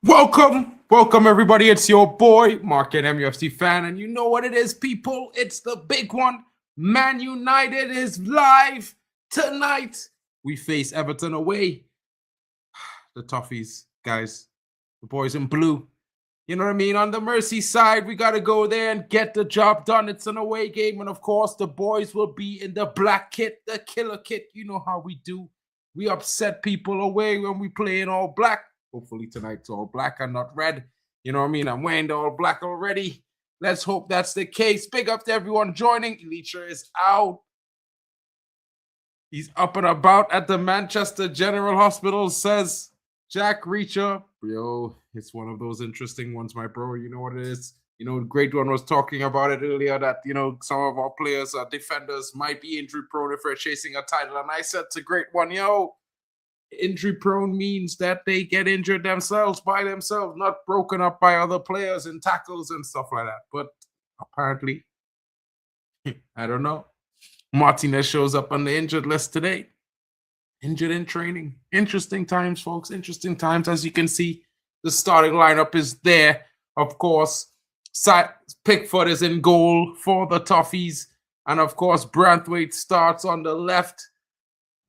Welcome everybody. It's your boy, Mark and MUFC fan, and you know what it is, people. It's the big one. Man United is live tonight. We face Everton away. The Toffees, guys. The boys in blue. You know what I mean? On the Mercy side, we got to go there and get the job done. It's an away game, and of course, the boys will be in the black kit, the killer kit. You know how we do. We upset people away when we play in all black. Hopefully tonight's all black and not red. You know what I mean? I'm wearing the all black already. Let's hope that's the case. Big up to everyone joining. Elicha is out. He's up and about at the Manchester General Hospital, says Jack Reacher. Yo, it's one of those interesting ones, my bro. You know what it is? You know, Great One was talking about it earlier that, you know, some of our players, defenders, might be injury prone if we're chasing a title. And I said to Great One, yo, injury prone means that they get injured themselves by themselves, not broken up by other players in tackles and stuff like that. But apparently, I don't know. Martinez shows up on the injured list today. Injured in training. Interesting times, folks. Interesting times. As you can see, the starting lineup is there. Of course, Pickford is in goal for the Toffees. And of course, Branthwaite starts on the left.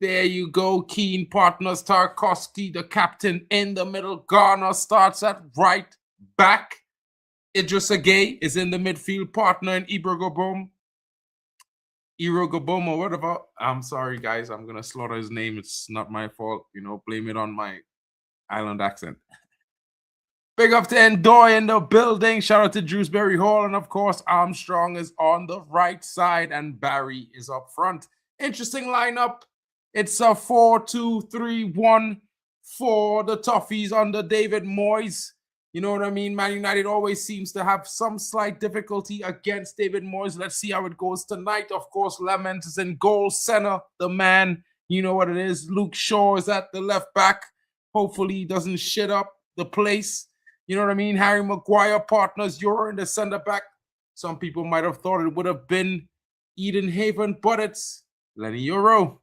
There you go. Keane partners Tarkowski, the captain, in the middle. Garner starts at right back. Idrissa Gueye is in the midfield, partner in Ibrahim or whatever. I'm sorry, guys. I'm going to slaughter his name. It's not my fault. You know, blame it on my island accent. Big up to Endoy in the building. Shout out to Drewsbury Hall. And of course, Armstrong is on the right side and Barry is up front. Interesting lineup. It's a 4-2-3-1 for the Toffees under David Moyes. You know what I mean? Man United always seems to have some slight difficulty against David Moyes. Let's see how it goes tonight. Of course, Lamens is in goal center, the man. You know what it is. Luke Shaw is at the left back. Hopefully he doesn't shit up the place. You know what I mean? Harry Maguire partners Euro in the center back. Some people might have thought it would have been Eden Haven, but it's Lenny Euro.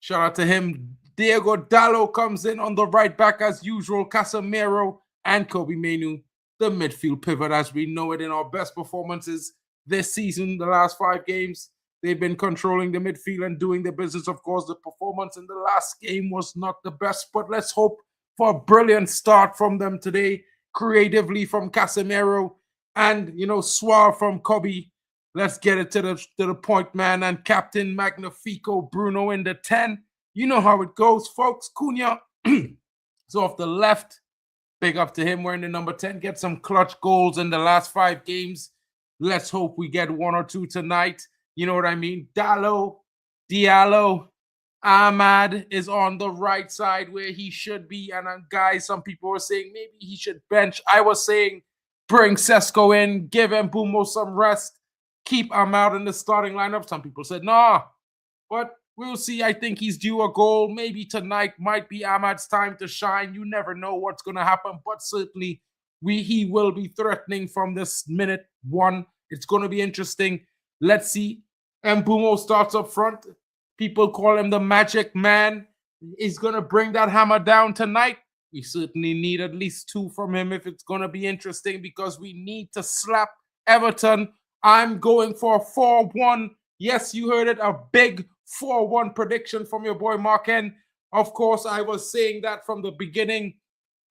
Shout out to him. Diego Dallo comes in on the right back as usual. Casemiro and Kobe Mainoo, the midfield pivot as we know it in our best performances this season. The last 5 games, they've been controlling the midfield and doing the business. Of course, the performance in the last game was not the best, but let's hope for a brilliant start from them today. Creatively from Casemiro and, you know, suave from Kobe. Let's get it to the point, man. And Captain Magnifico Bruno in the 10. You know how it goes, folks. Cunha is off the left. Big up to him wearing the number 10. Get some clutch goals in the last 5 games. Let's hope we get 1 or 2 tonight. You know what I mean? Diallo, Ahmad is on the right side where he should be. And guys, some people were saying maybe he should bench. I was saying bring Sesko in, give Mbumo some rest. Keep Ahmad in the starting lineup. Some people said, nah. But we'll see. I think he's due a goal. Maybe tonight might be Ahmad's time to shine. You never know what's going to happen. But certainly, he will be threatening from this minute 1. It's going to be interesting. Let's see. Mbumo starts up front. People call him the magic man. He's going to bring that hammer down tonight. We certainly need at least 2 from him if it's going to be interesting because we need to slap Everton. I'm going for a 4-1. Yes, you heard it. A big 4-1 prediction from your boy Mark N. Of course, I was saying that from the beginning,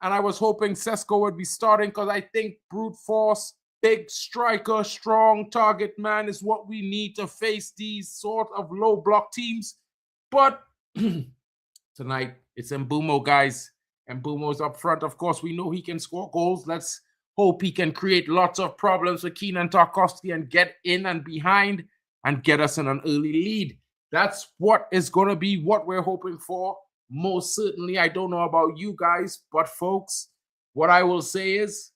and I was hoping Sesko would be starting because I think brute force, big striker, strong target man is what we need to face these sort of low block teams. But tonight, it's Mbumo, guys. Mbumo's up front. Of course, we know he can score goals. Let's hope he can create lots of problems with Keane and Tarkowski and get in and behind and get us in an early lead. That's what is going to be what we're hoping for. Most certainly, I don't know about you guys, but folks, what I will say is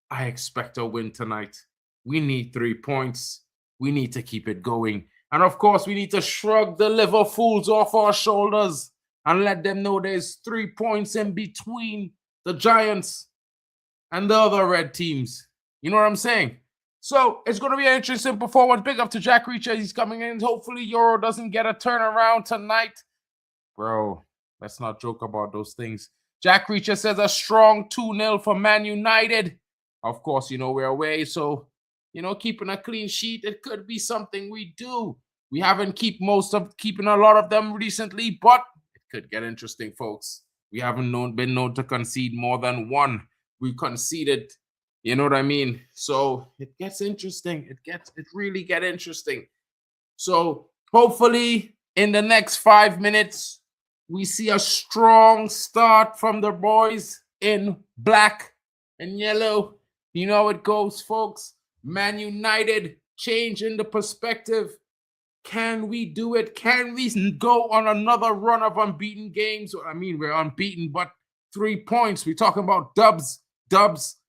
I expect a win tonight. We need 3 points. We need to keep it going. And of course, we need to shrug the Liverpools off our shoulders and let them know there's 3 points in between the Giants and the other red teams. You know what I'm saying? So it's going to be an interesting performance. Big up to Jack Reacher. He's coming in. Hopefully Euro doesn't get a turnaround tonight. Bro, let's not joke about those things. Jack Reacher says a strong 2-0 for Man United. Of course, we're away, so keeping a clean sheet, it could be something we do. We haven't keeping a lot of them recently, but it could get interesting, folks. We haven't been known to concede more than one. We conceded, you know what I mean? So it gets interesting. It really get interesting. So hopefully in the next 5 minutes, we see a strong start from the boys in black and yellow. You know how it goes, folks. Man United changing the perspective. Can we do it? Can we go on another run of unbeaten games? I mean, we're unbeaten, but 3 points. We're talking about dubs,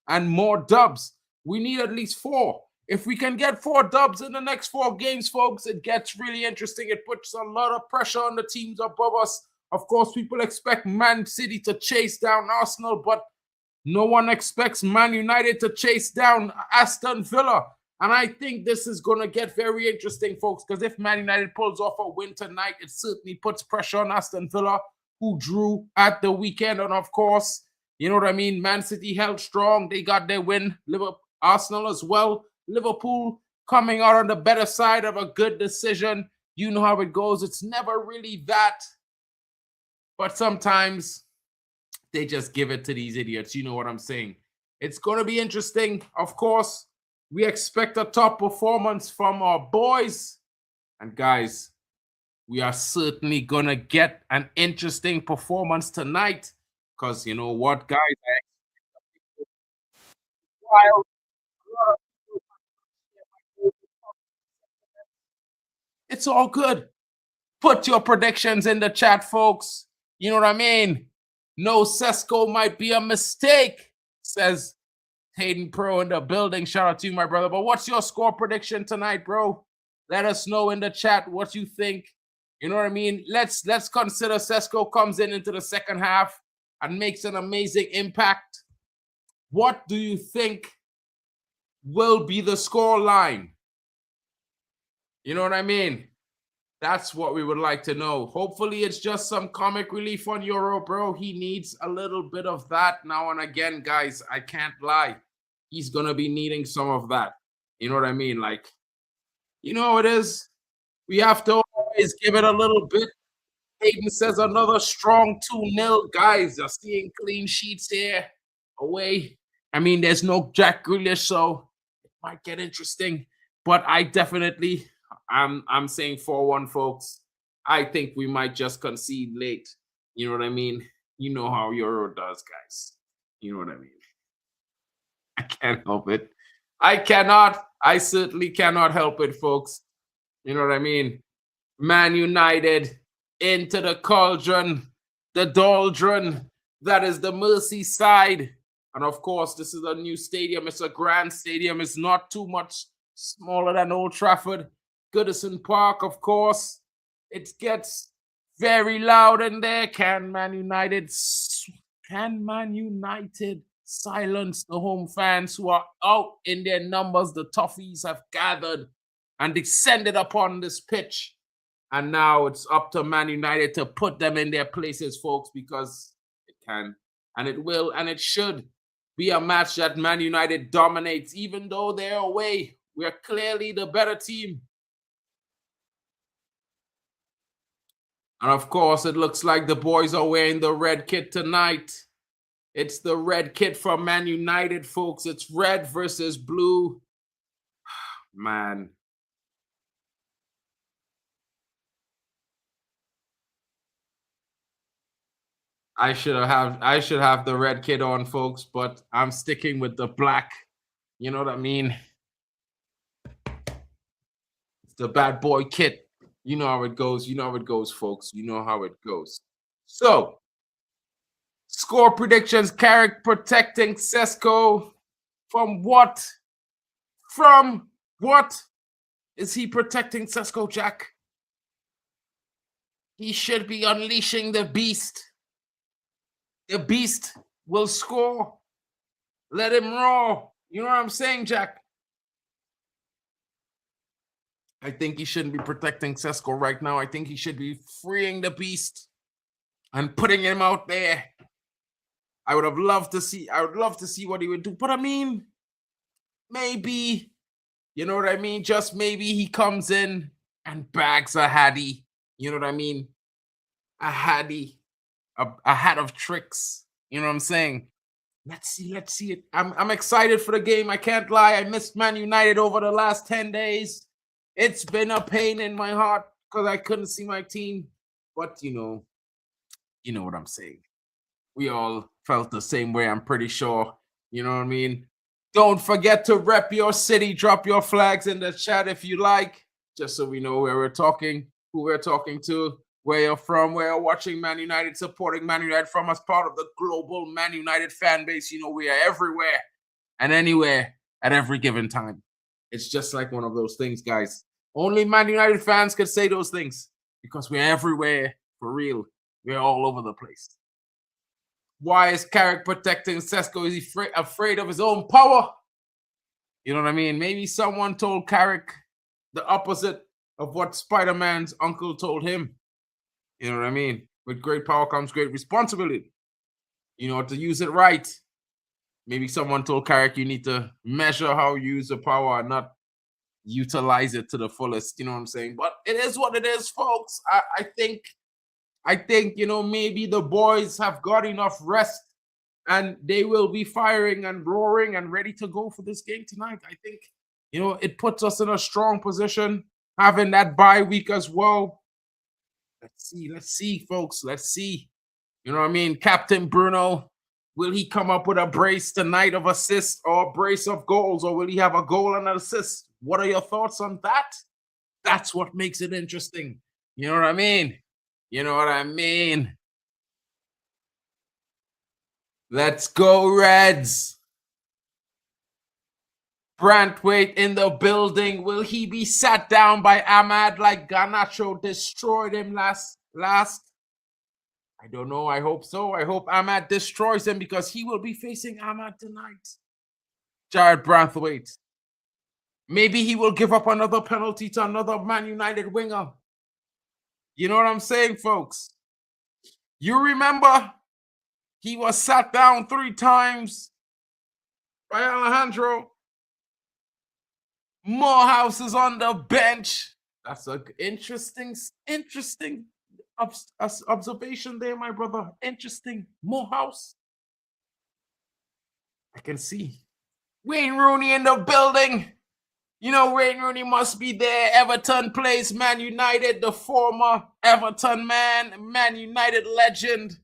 and more dubs. We need at least 4. If we can get 4 dubs in the next 4 games, folks, it gets really interesting. It puts a lot of pressure on the teams above us. Of course, people expect Man City to chase down Arsenal, but no one expects Man United to chase down Aston Villa. And I think this is going to get very interesting, folks, because if Man United pulls off a win tonight, it certainly puts pressure on Aston Villa, who drew at the weekend. And of course, you know what I mean? Man City held strong. They got their win. Arsenal as well. Liverpool coming out on the better side of a good decision. You know how it goes. It's never really that. But sometimes they just give it to these idiots. You know what I'm saying? It's going to be interesting. Of course, we expect a top performance from our boys. And guys, we are certainly going to get an interesting performance tonight. Because you know what, guys? It's all good. Put your predictions in the chat, folks. You know what I mean? No, Sesko might be a mistake, says Hayden Pro in the building. Shout out to you, my brother. But what's your score prediction tonight, bro? Let us know in the chat what you think. You know what I mean? Let's consider Sesko comes into the second half and makes an amazing impact. What do you think will be the score line? You know what I mean? That's what we would like to know. Hopefully, it's just some comic relief on Euro, bro. He needs a little bit of that now and again, guys. I can't lie. He's going to be needing some of that. You know what I mean? Like, you know how it is? We have to always give it a little bit. Hayden says another strong 2-0. Guys are seeing clean sheets here. Away. I mean, there's no Jack Grealish, so it might get interesting. But I definitely... I'm saying 4-1, folks. I think we might just concede late. You know what I mean? You know how Euro does, guys. You know what I mean? I can't help it. I certainly cannot help it, folks. You know what I mean? Man United into the cauldron, the doldrum. That is the Merseyside. And of course, this is a new stadium. It's a grand stadium. It's not too much smaller than Old Trafford. Goodison Park, of course. It gets very loud in there. Can Man United silence the home fans who are out in their numbers? The Toffees have gathered and descended upon this pitch. And now it's up to Man United to put them in their places, folks, because it can, and it will, and it should be a match that Man United dominates, even though they're away. We're clearly the better team. And of course, it looks like the boys are wearing the red kit tonight. It's the red kit from Man United, folks. It's red versus blue. Man. I should have the red kit on, folks, but I'm sticking with the black. You know what I mean? It's the bad boy kit. You know how it goes. You know how it goes, folks. You know how it goes. So, score predictions. Carrick protecting Sesko. From what? From what is he protecting Sesko, Jack? He should be unleashing the beast. The beast will score. Let him roar. You know what I'm saying, Jack? I think he shouldn't be protecting Sesko right now. I think he should be freeing the beast and putting him out there I would have loved to see. I would love to see what he would do. But I mean, maybe, you know what I mean? Just maybe he comes in and bags a Hattie. You know what I mean? A Hattie, a hat of tricks. You know what I'm saying? Let's see it. I'm excited for the game. I can't lie. I missed Man United over the last 10 days. It's been a pain in my heart because I couldn't see my team. But you know what I'm saying. We all felt the same way, I'm pretty sure. You know what I mean? Don't forget to rep your city. Drop your flags in the chat if you like, just so we know where we're talking, who we're talking to, where you're from, where you're watching Man United, supporting Man United from as part of the global Man United fan base. You know, we are everywhere and anywhere at every given time. It's just like one of those things, guys. Only Man United fans could say those things because we're everywhere for real. We're all over the place. Why is Carrick protecting Sesko? Is he afraid of his own power? You know what I mean? Maybe someone told Carrick the opposite of what Spider-Man's uncle told him. You know what I mean? With great power comes great responsibility. You know, to use it right. Maybe someone told Carrick you need to measure how you use the power and not utilize it to the fullest. You know what I'm saying? But it is what it is, folks. I think, you know, maybe the boys have got enough rest and they will be firing and roaring and ready to go for this game tonight. I think, you know, it puts us in a strong position having that bye week as well. Let's see, folks. Let's see. You know what I mean? Captain Bruno, will he come up with a brace tonight of assists or a brace of goals, or will he have a goal and an assist? What are your thoughts on that? That's what makes it interesting. You know what I mean? You know what I mean? Let's go, Reds. Brantwaite in the building. Will he be sat down by Ahmad like Garnacho destroyed him last? I don't know. I hope so. I hope Ahmad destroys him because he will be facing Ahmad tonight. Jared Brantwaite. Maybe he will give up another penalty to another Man United winger. You know what I'm saying, folks? You remember he was sat down 3 times by Alejandro. Morehouse is on the bench. That's an interesting observation there, my brother. Interesting. Morehouse. I can see. Wayne Rooney in the building. You know, Wayne Rooney must be there. Everton plays Man United, the former Everton man, Man United legend.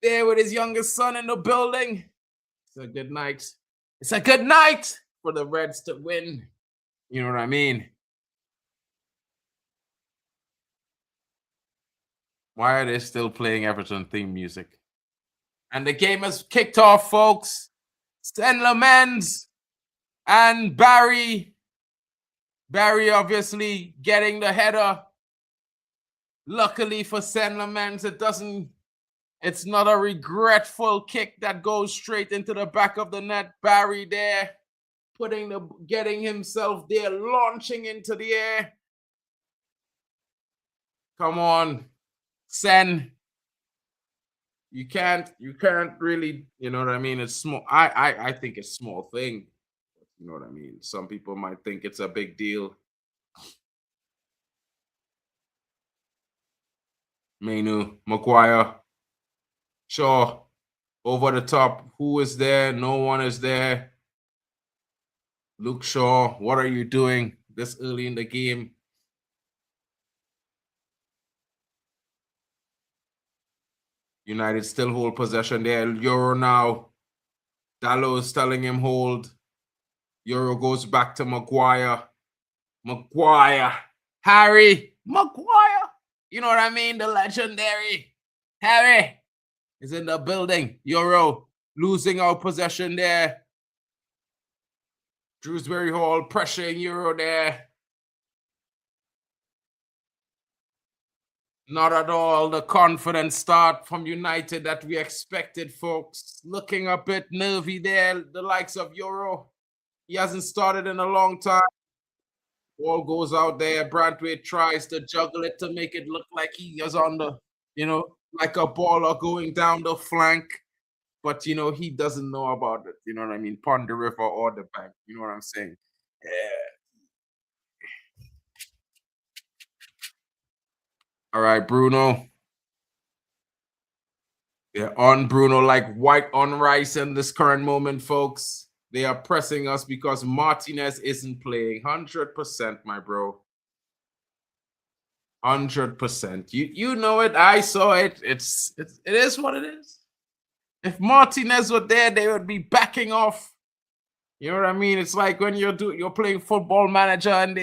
There with his youngest son in the building. It's a good night. It's a good night for the Reds to win. You know what I mean? Why are they still playing Everton theme music? And the game has kicked off, folks. Sten Lemens and Barry obviously getting the header. Luckily for Sten Lemens, it's not a regretful kick that goes straight into the back of the net. Barry there, getting himself there, launching into the air. Come on, Sen. You can't really, you know what I mean? It's small. I think it's a small thing. You know what I mean? Some people might think it's a big deal. Mainu, Maguire, Shaw, over the top. Who is there? No one is there. Luke Shaw, what are you doing this early in the game? United still hold possession there. Euro now. Dallo is telling him hold. Euro goes back to Maguire. Harry Maguire. You know what I mean? The legendary Harry is in the building. Euro losing out possession there. Shrewsbury Hall pressuring Euro there. Not at all the confident start from United that we expected, folks. Looking a bit nervy there, the likes of Euro. He hasn't started in a long time. Ball goes out there. Brantwaite tries to juggle it to make it look like he is on the, you know, like a baller going down the flank. but you know, he doesn't know about it. You know what I mean? Pond the River or the bank. You know what I'm saying? Yeah. All right, Bruno. They're on Bruno like white on rice in this current moment, folks. They are pressing us because Martinez isn't playing. 100%, my bro. 100%. You know it. I saw it. It is what it is. If Martinez were there, they would be backing off. You know what I mean? It's like when you're playing Football Manager and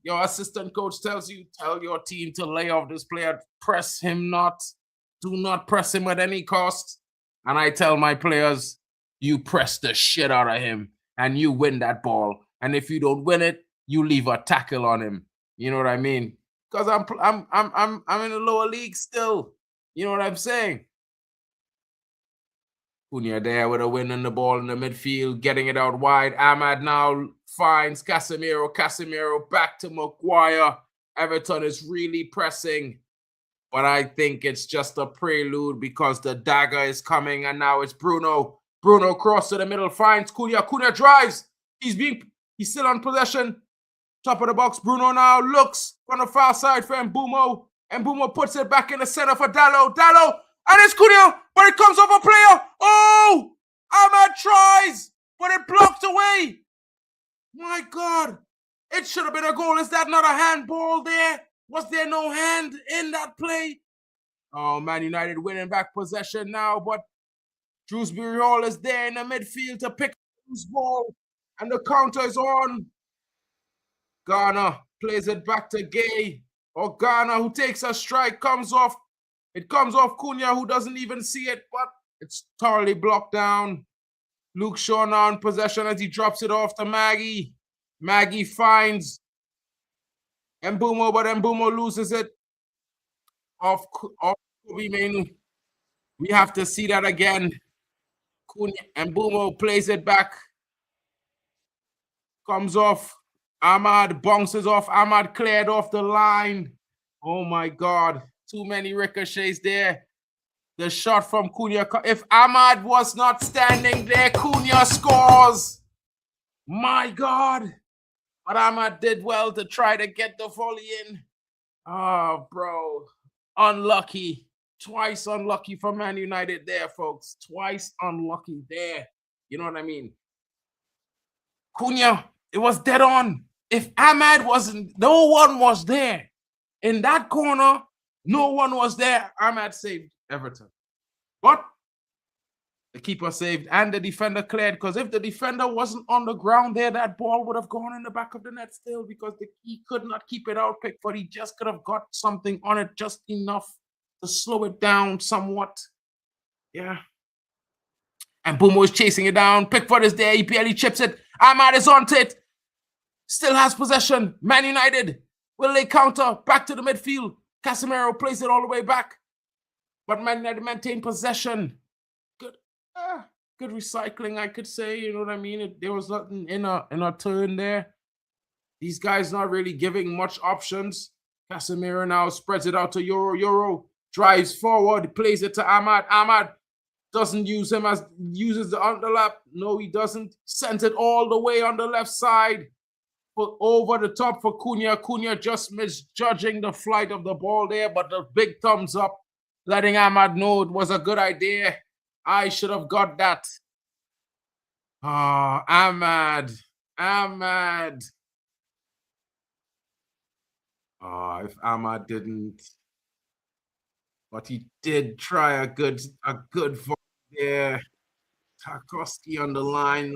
your assistant coach tells you, tell your team to lay off this player, press him not, do not press him at any cost. And I tell my players, you press the shit out of him and you win that ball. And if you don't win it, you leave a tackle on him. You know what I mean? Because I'm in the lower league still. You know what I'm saying? Cunha there with a win on the ball in the midfield, getting it out wide. Ahmad now finds Casemiro. Casemiro back to Maguire. Everton is really pressing, but I think it's just a prelude because the dagger is coming, and now it's Bruno. Bruno cross to the middle, finds Cunha. Cunha drives. He's still on possession. Top of the box. Bruno now looks on the far side for Mbumo. Mbumo puts it back in the center for Dallo. Dallo. And it's Cunha, but it comes off a player. Oh! Ahmad tries, but it blocked away. My God. It should have been a goal. Is that not a handball there? Was there no hand in that play? Oh, Man United winning back possession now, but Shrewsbury Hall is there in the midfield to pick up this ball, and the counter is on. Ghana plays it back to Gay, or Ghana, who takes a strike, comes off. It comes off Cunha, who doesn't even see it, but it's thoroughly blocked down. Luke Shaw now in possession as he drops it off to Maggie. Maggie finds Mbumo, but Mbumo loses it off Kobe Menu. We have to see that again. Mbumo plays it back. Comes off. Ahmad bounces off. Ahmad cleared off the line. Oh my God. Too many ricochets there. The shot from Cunha. If Ahmad was not standing there, Cunha scores. My God. But Ahmad did well to try to get the volley in. Oh, bro. Unlucky. Twice unlucky for Man United there, folks. Twice unlucky there. You know what I mean? Cunha, it was dead on. If Ahmad wasn't, no one was there. In that corner, no one was there. Ahmad saved Everton. But the keeper saved and the defender cleared, because if the defender wasn't on the ground there, that ball would have gone in the back of the net still, because he could not keep it out, Pickford. He just could have got something on it, just enough to slow it down somewhat. Yeah. And Mbumo is chasing it down. Pickford is there. He barely chips it. Ahmad is on it. Still has possession. Man United. Will they counter? Back to the midfield. Casemiro plays it all the way back. But Man United maintain possession. Good recycling, I could say. You know what I mean? There was nothing in a turn there. These guys not really giving much options. Casemiro now spreads it out to Euro. Euro drives forward, plays it to Ahmad. Ahmad doesn't uses the underlap. No, he doesn't. Sent it all the way on the left side. Put over the top for Cunha. Cunha just misjudging the flight of the ball there, but the big thumbs up, letting Ahmad know it was a good idea. I should have got that. Oh, Ahmad. Ahmad. Oh, if Ahmad didn't. But he did try a good volley there. Tarkowski on the line,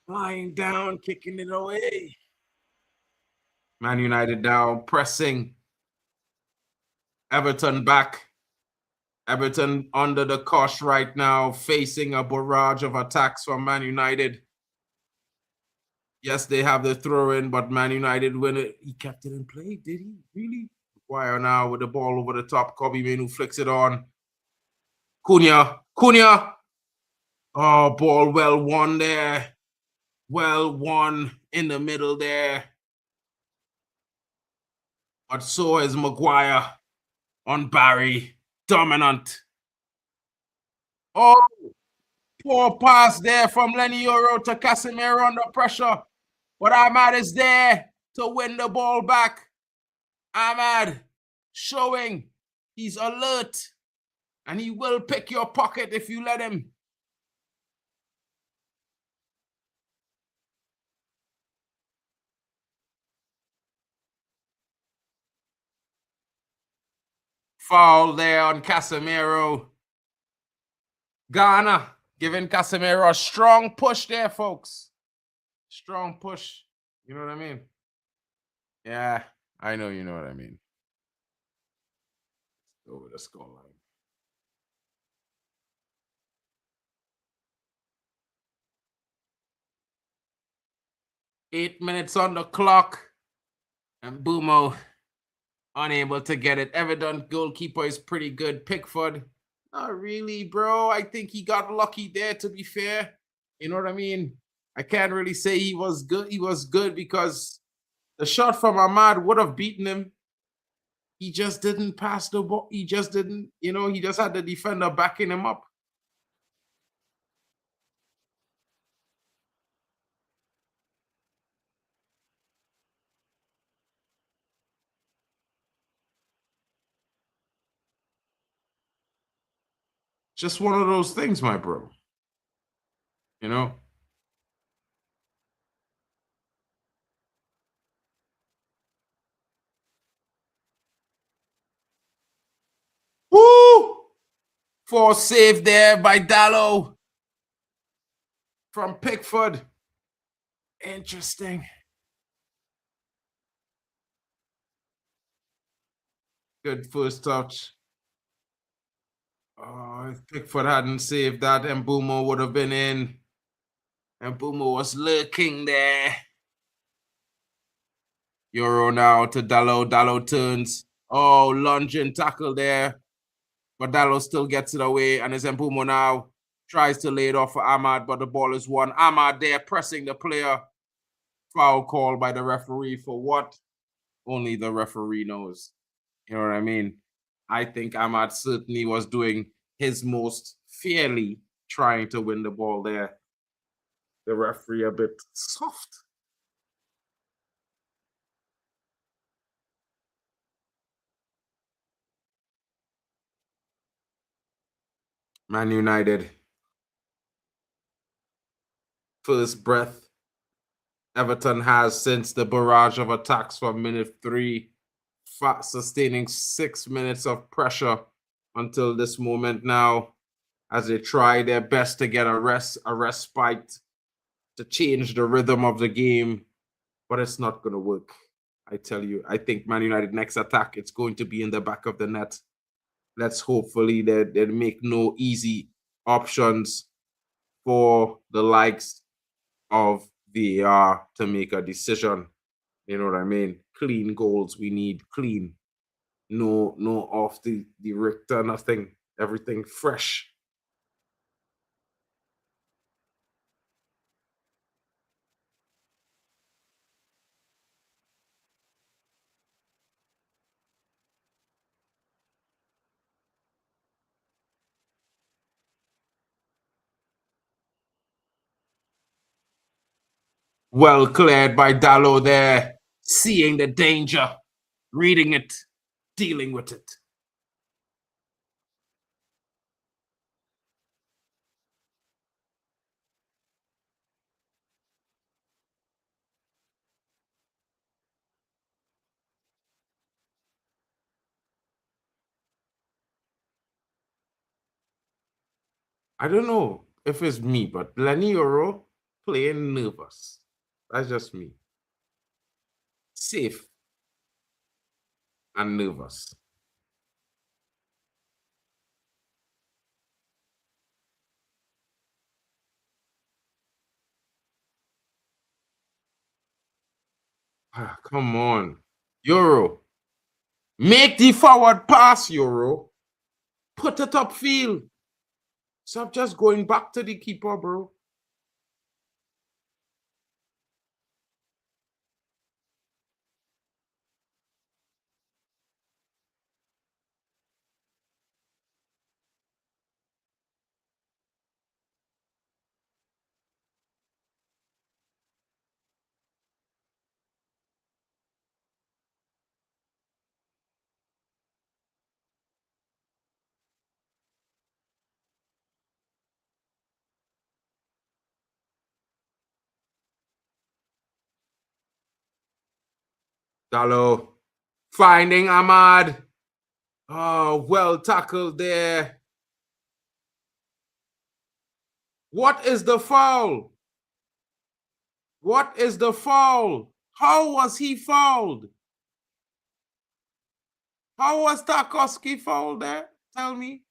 lying down, kicking it away. Man United down, pressing. Everton back. Everton under the cosh right now, facing a barrage of attacks from Man United. Yes, they have the throw-in, but Man United win it. He kept it in play, did he? Really? Maguire now with the ball over the top. Kobe Manu flicks it on. Cunha. Oh, ball well won there. Well won in the middle there. But so is Maguire on Barry. Dominant. Oh, poor pass there from Lenny Euro to Casemiro under pressure. But Ahmad is there to win the ball back. Ahmad showing he's alert and he will pick your pocket if you let him. Foul there on Casemiro. Ghana giving Casemiro a strong push there, folks. Strong push. You know what I mean? Yeah, I know you know what I mean. Over the scoreline. Eight minutes on the clock. And Bumo unable to get it. Everton goalkeeper is pretty good. Pickford, not really, bro. I think he got lucky there, to be fair. You know what I mean? I can't really say he was good. He was good because the shot from Ahmad would have beaten him. He just didn't pass the ball. He just didn't, he just had the defender backing him up. Just one of those things, my bro. You know? Woo! Force save there by Dallo from Pickford. Interesting. Good first touch. Oh, if Pickford hadn't saved that, Mbumo would have been in. Mbumo was lurking there. Euro now to Dallo. Dallo turns. Oh, lunging tackle there. But Dallo still gets it away. And it's Mbumo now. Tries to lay it off for Ahmad, but the ball is won. Ahmad there pressing the player. Foul call by the referee for what? Only the referee knows. You know what I mean? I think Ahmad certainly was doing his most fairly trying to win the ball there. The referee a bit soft. Man United. First breath Everton has since the barrage of attacks from minute 3, sustaining 6 minutes of pressure until this moment now, as they try their best to get a respite to change the rhythm of the game, but it's not going to work. I tell you, I think Man United next attack, it's going to be in the back of the net. Let's hopefully they make no easy options for the likes of VAR to make a decision. You know what I mean? Clean goals we need, clean. No off the Richter, nothing. Everything fresh. Well cleared by Dallo there, seeing the danger, reading it, dealing with it. I don't know if it's me, but Lenny Euro playing nervous. That's just me. Safe and nervous. Come on. Euro. Make the forward pass, Euro. Put it upfield. Stop just going back to the keeper, bro. Dallo finding Ahmad. Oh, well tackled there. What is the foul? What is the foul? How was he fouled? How was Tarkowski fouled there? Tell me.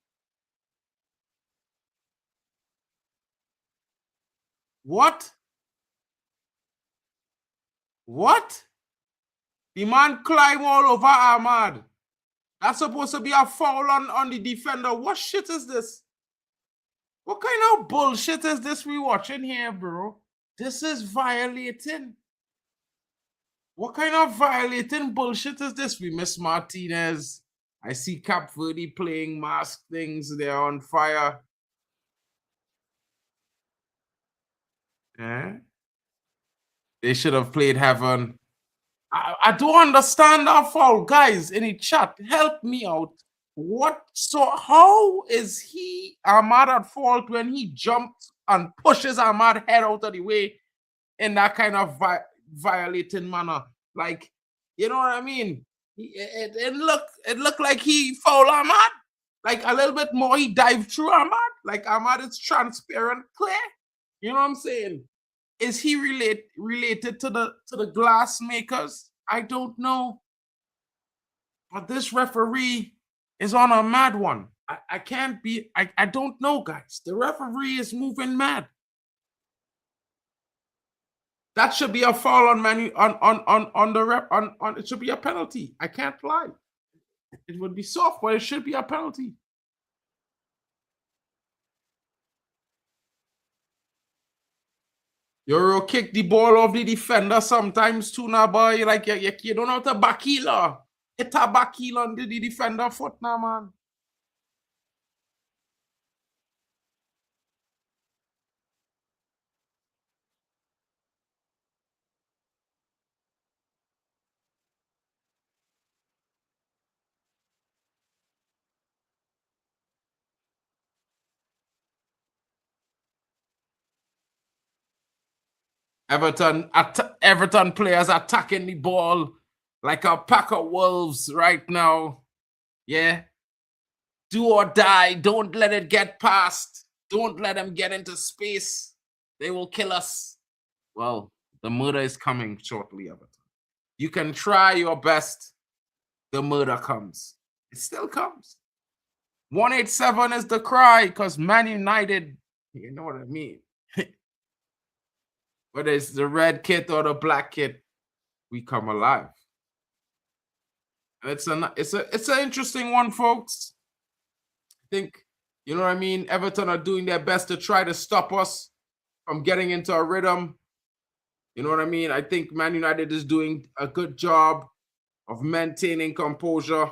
What? What? The man climb all over Ahmad. That's supposed to be a foul on the defender. What shit is this? What kind of bullshit is this we watching here, bro? This is violating. What kind of violating bullshit is this? We miss Martinez. I see Cap Verde playing mask things. They're on fire. Yeah. They should have played Heaven. I don't understand that foul. Guys, in the chat, help me out. What? So how is he Ahmad at fault when he jumps and pushes Ahmad head out of the way in that kind of violating manner? Like, you know what I mean? It looked like he fouled Ahmad. Like a little bit more, he dived through Ahmad. Like Ahmad is transparent, clear. You know what I'm saying? Is he related to the glass makers? I don't know. But this referee is on a mad one. I can't be, I don't know, guys. The referee is moving mad. That should be a foul on Manu on the rep on it should be a penalty. I can't lie. It would be soft, but it should be a penalty. Euro kick the ball off the defender sometimes too now, boy. Like you don't know how to back healer. Hit a back heel on the defender foot now, man. Everton players attacking the ball like a pack of wolves right now. Yeah. Do or die. Don't let it get past. Don't let them get into space. They will kill us. Well, the murder is coming shortly, Everton. You can try your best. The murder comes. It still comes. 187 is the cry because Man United, you know what I mean? Whether it's the red kit or the black kit, we come alive. And it's an interesting one, folks. I think, you know what I mean? Everton are doing their best to try to stop us from getting into a rhythm. You know what I mean? I think Man United is doing a good job of maintaining composure.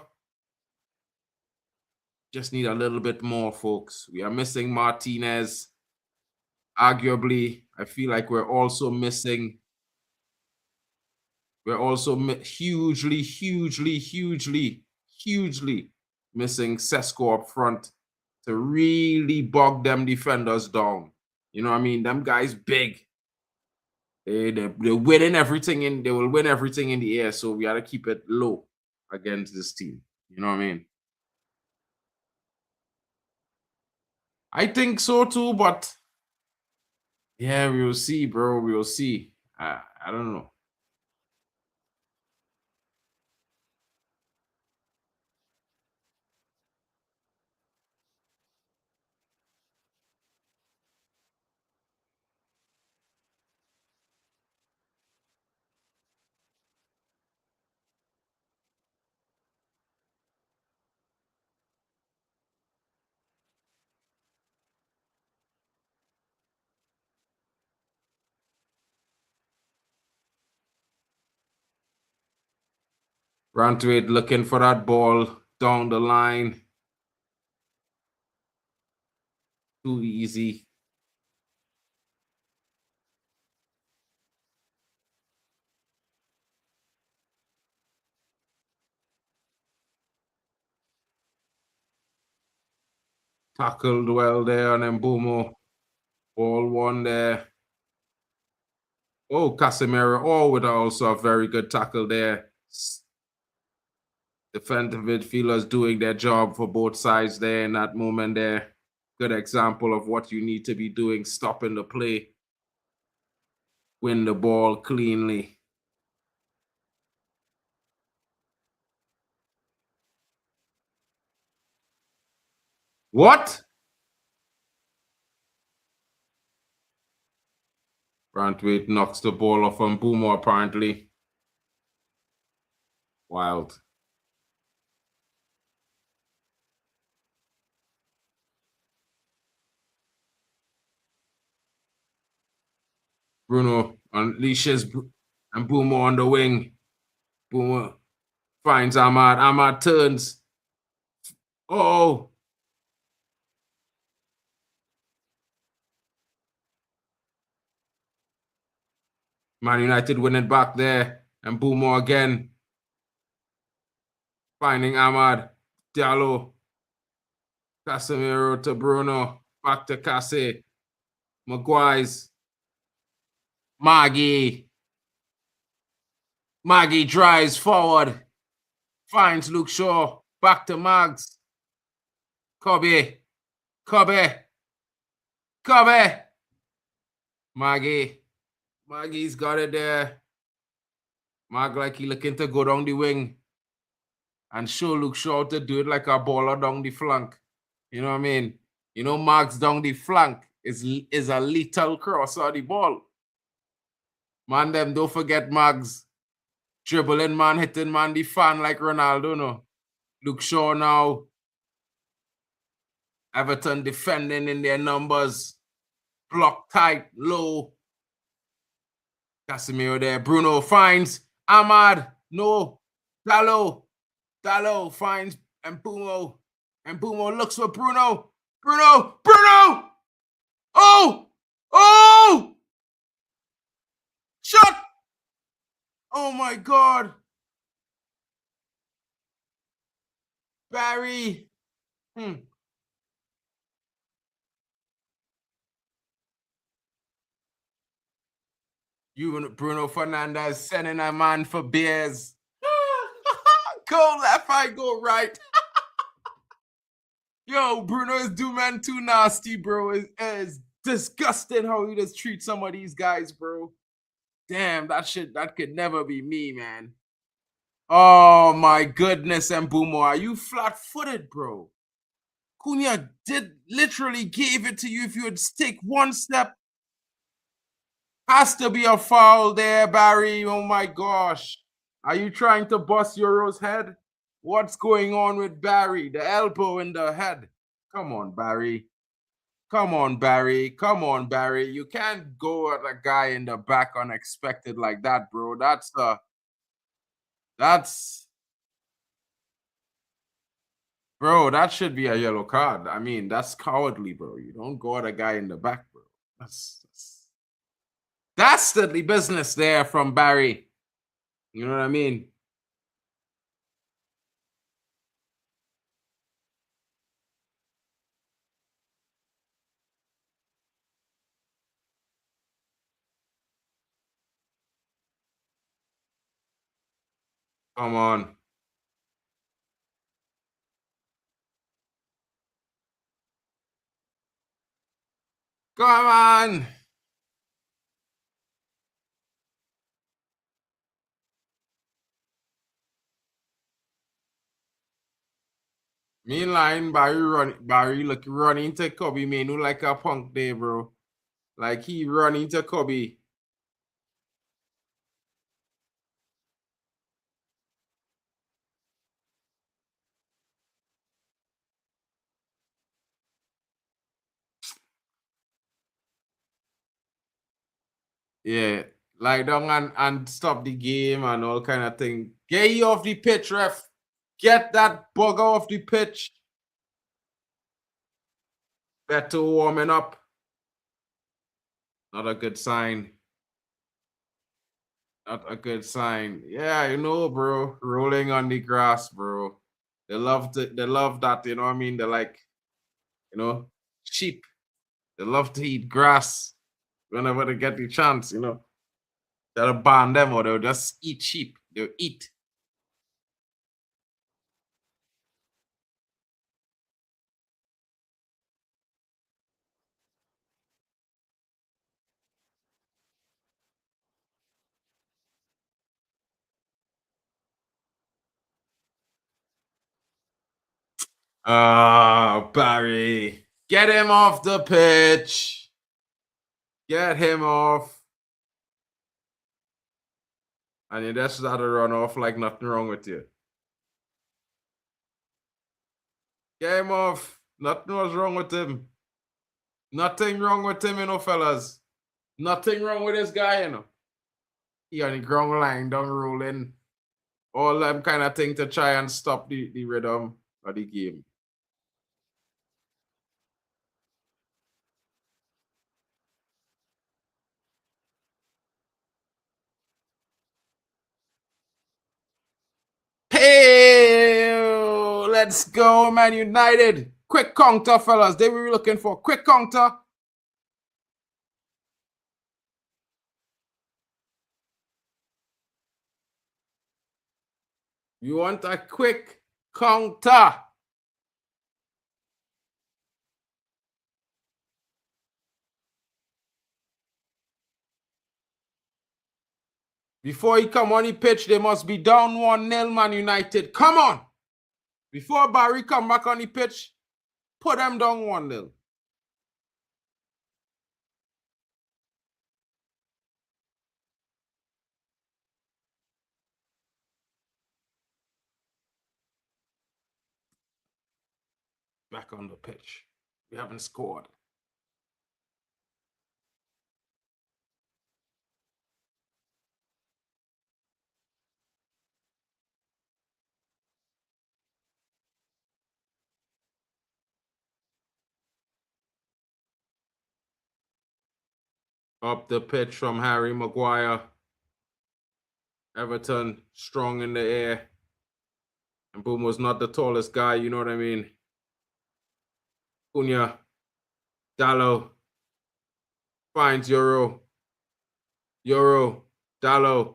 Just need a little bit more, folks. We are missing Martinez. Arguably, I feel like we're also missing hugely missing Sesko up front to really bog them defenders down. You know what I mean? Them guys big. They're winning everything they will win everything in the air. So we gotta keep it low against this team. You know what I mean? I think so too, but yeah, we will see, bro. We will see. I don't know. Rantwade looking for that ball down the line. Too easy. Tackled well there on Mbumo. Ball one there. Oh, Casemiro. Oh, with also a very good tackle there. Defensive midfielders doing their job for both sides there in that moment there. Good example of what you need to be doing, stopping the play, win the ball cleanly. What? Brantwaite knocks the ball off on Boomer, apparently. Wild. Bruno unleashes and Boomer on the wing. Boomer finds Ahmad. Ahmad turns. Oh. Man United winning back there. And Boomer again. Finding Ahmad. Diallo. Casemiro to Bruno. Back to Casse. Maguire's. Maggie drives forward. Finds Luke Shaw. Back to Mags. Kobe. Maggie's got it there. Mag like he looking to go down the wing and show Luke Shaw to do it like a baller down the flank. You know what I mean? You know, Mags down the flank is a lethal cross on the ball. Man, them don't forget Mags dribbling man, hitting man, the fan like Ronaldo, no. Luke Shaw now. Everton defending in their numbers. Block tight, low. Casemiro there. Bruno finds Ahmad. No. Dallo finds Mbumo. Mbumo looks for Bruno. Bruno! Oh! Shot! Oh my God. Barry. You and Bruno Fernandes sending a man for beers. Go left, I go right. Yo, Bruno is do man too nasty, bro. It's disgusting how he just treats some of these guys, bro. Damn, that could never be me, man. Oh my goodness, Mbumo, are you flat-footed, bro? Cunha literally gave it to you. If you would take one step, has to be a foul there, Barry. Oh my gosh. Are you trying to bust Euro's head? What's going on with Barry? The elbow in the head. Come on, Barry. You can't go at a guy in the back unexpected like that, bro. Bro, that should be a yellow card. I mean, that's cowardly, bro. You don't go at a guy in the back, bro. That's dastardly business there from Barry. You know what I mean? Come on. Come on. Meanline, Barry look running to Kobe Manu like a punk there, bro. Like he running to Kobe. Yeah. Lie down and stop the game and all kind of thing. Get you off the pitch, ref. Get that bugger off the pitch. Better warming up. Not a good sign. Not a good sign. Yeah, you know, bro. Rolling on the grass, bro. They love that, you know what I mean? They're like, you know, sheep. They love to eat grass whenever they get the chance, you know. They'll ban them or they'll just eat sheep. They'll eat. Barry. Get him off the pitch. Get him off. And you just had to run off like nothing wrong with you. Get him off. Nothing was wrong with him. Nothing wrong with him, you know, fellas. Nothing wrong with this guy, you know. He on the ground line, down rolling. All them kind of thing to try and stop the rhythm of the game. Hey, let's go, Man United. Quick counter, fellas. They were looking for quick counter. You want a quick counter. Before he come on the pitch, they must be down 1-0, Man United. Come on. Before Barry come back on the pitch, put them down 1-0. Back on the pitch. We haven't scored. Up the pitch from Harry Maguire. Everton strong in the air. And Boom was not the tallest guy, you know what I mean? Cunha. Dallo. Finds Euro. Dallo.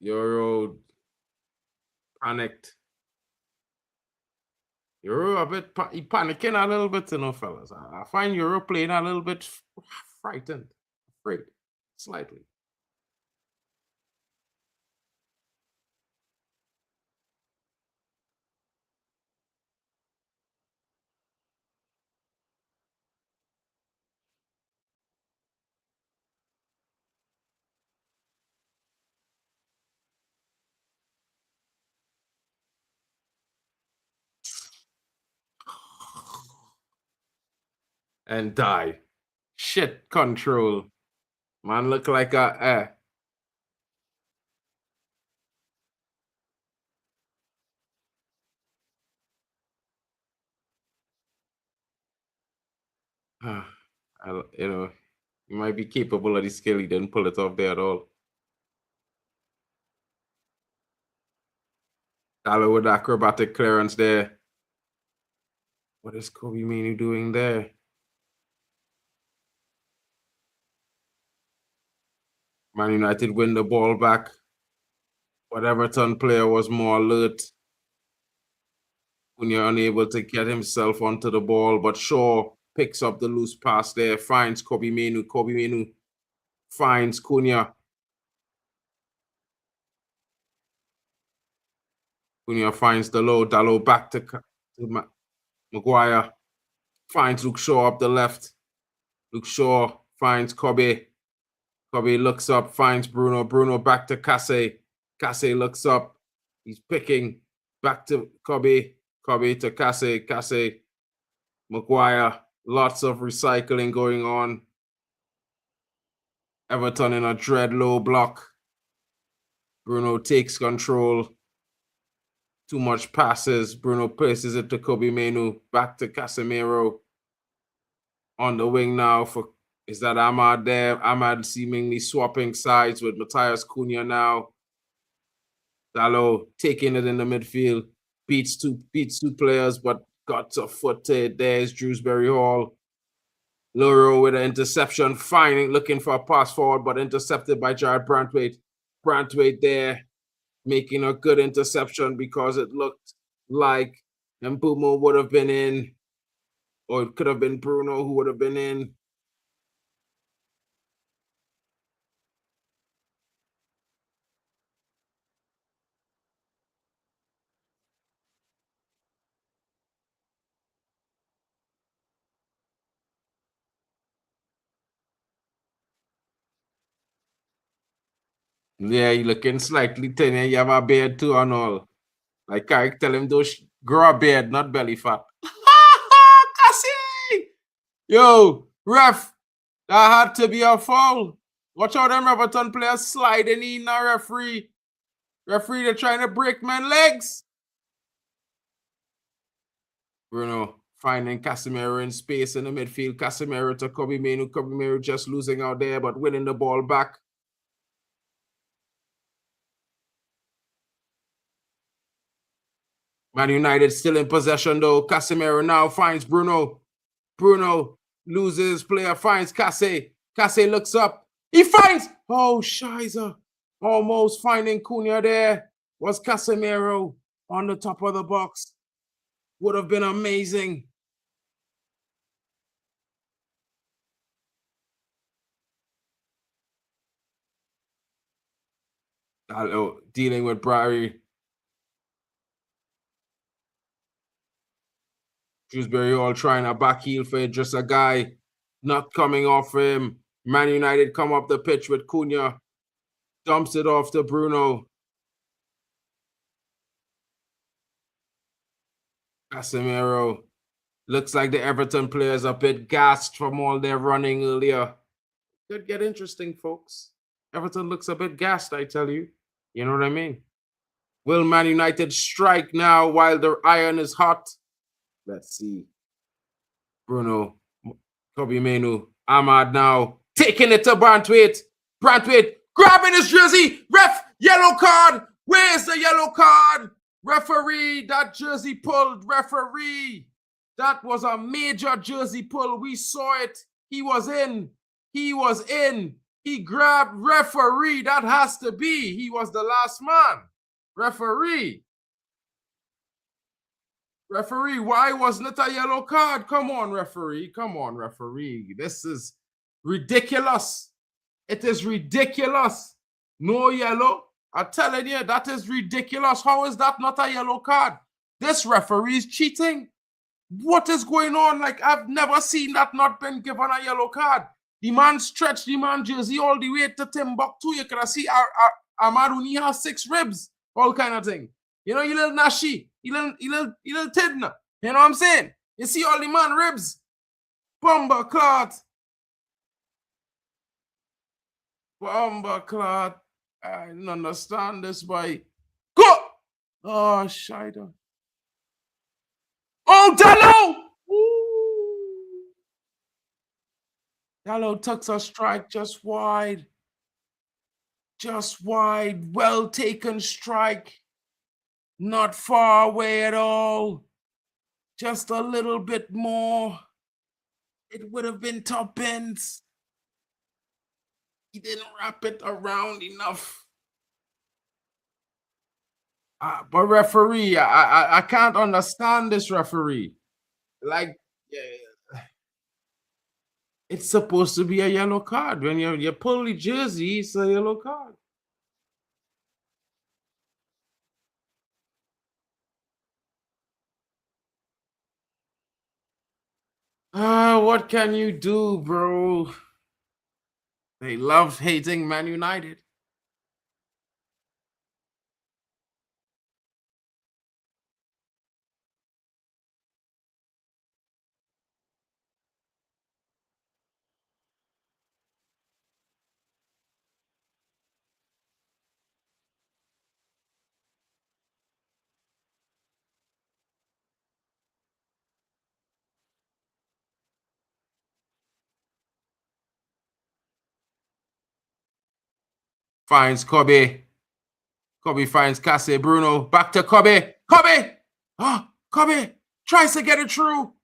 Euro panicked. Euro a bit panicking a little bit, you know, fellas. I find Euro playing a little bit frightened, afraid, slightly. And die. Shit control. Man look like a you know, he might be capable of the skill. He didn't pull it off there at all. Dallo with acrobatic clearance there. What is Kobe Manu doing there? Man United win the ball back. But Everton player was more alert. When you're unable to get himself onto the ball, but Shaw picks up the loose pass there, finds Kobe Manu. Kobe Manu finds Cunha. Cunha finds Dallo back to Maguire. Finds Luke Shaw up the left. Luke Shaw finds Kobe. Kobe looks up, finds Bruno. Bruno back to Kase. Kase looks up. He's picking back to Kobe. Kobe to Kase. Kase. Maguire. Lots of recycling going on. Everton in a dread low block. Bruno takes control. Too much passes. Bruno places it to Kobe Manu. Back to Casemiro. On the wing now for, is that Ahmad there? Ahmad seemingly swapping sides with Matthias Cunha now. Dallo taking it in the midfield. Beats two players, but got a foot to it. There's Drewsbury Hall. Loro with an interception, looking for a pass forward, but intercepted by Jared Brantwaite. Brantwaite there, making a good interception because it looked like Mbumo would have been in, or it could have been Bruno who would have been in. Yeah, you looking slightly thin. You have a beard too and all. Like I tell him, those grow a beard, not belly fat. Cassie! Yo, ref, that had to be a foul. Watch out, them Everton players sliding in a referee. Referee, they're trying to break men legs. Bruno finding Casemiro in space in the midfield. Casemiro to Kobe Manu. Kobe Manu just losing out there, but winning the ball back. Man United still in possession though. Casemiro now finds Bruno. Bruno loses player, finds Casse. Casse looks up. He finds. Oh, Shiza. Almost finding Cunha there. Was Casemiro on the top of the box. Would have been amazing. Dealing with Briary. Shrewsbury all trying a back heel for just a guy not coming off him. Man United come up the pitch with Cunha. Dumps it off to Bruno. Casemiro. Looks like the Everton players are a bit gassed from all their running earlier. Could get interesting, folks. Everton looks a bit gassed, I tell you. You know what I mean? Will Man United strike now while the iron is hot? Let's see. Bruno, Kobe Menu, Ahmad now taking it to Brantwaite. Brantwaite grabbing his jersey. Ref, yellow card. Where's the yellow card? Referee, that jersey pulled. Referee, that was a major jersey pull. We saw it. He was in. He was in. He grabbed referee. That has to be. He was the last man. Referee. Referee, why wasn't it a yellow card? Come on, referee. Come on, referee. This is ridiculous. It is ridiculous. No yellow. I'm telling you, that is ridiculous. How is that not a yellow card? This referee is cheating. What is going on? Like, I've never seen that not been given a yellow card. The man stretched the man jersey all the way to Timbuktu. You can see Amaduni has 6 ribs. All kind of thing. You know, you little Nashi. You little Tidna. You know what I'm saying? You see all the man ribs. Bomber clot. Bomber clot. I don't understand this, boy. Go! Oh, Shider. Oh, Dallo! Dallo tucks a strike just wide. Just wide. Well taken strike. Not far away at all. Just a little bit more. It would have been top ends. He didn't wrap it around enough. But referee, I can't understand this referee. Like, yeah, it's supposed to be a yellow card. When you pull the jersey, it's a yellow card. What can you do, bro? They love hating Man United. Finds Kobe. Kobe finds Casse. Bruno. Back to Kobe. Kobe! Oh, Kobe tries to get it through.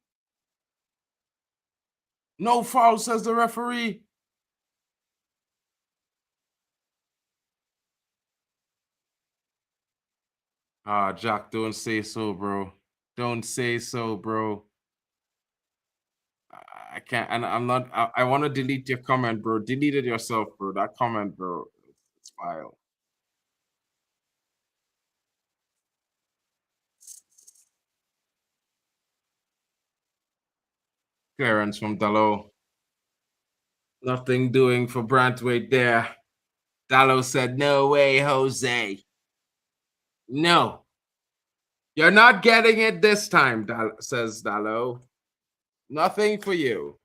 No foul, says the referee. Jack, don't say so, bro. Don't say so, bro. I can't, and I'm not. I want to delete your comment, bro. Delete it yourself, bro. That comment, bro. It's vile. Clearance from Dalot. Nothing doing for Brantwaite there. Dallo said, "No way, Jose. No, you're not getting it this time," says Dallo. Nothing for you.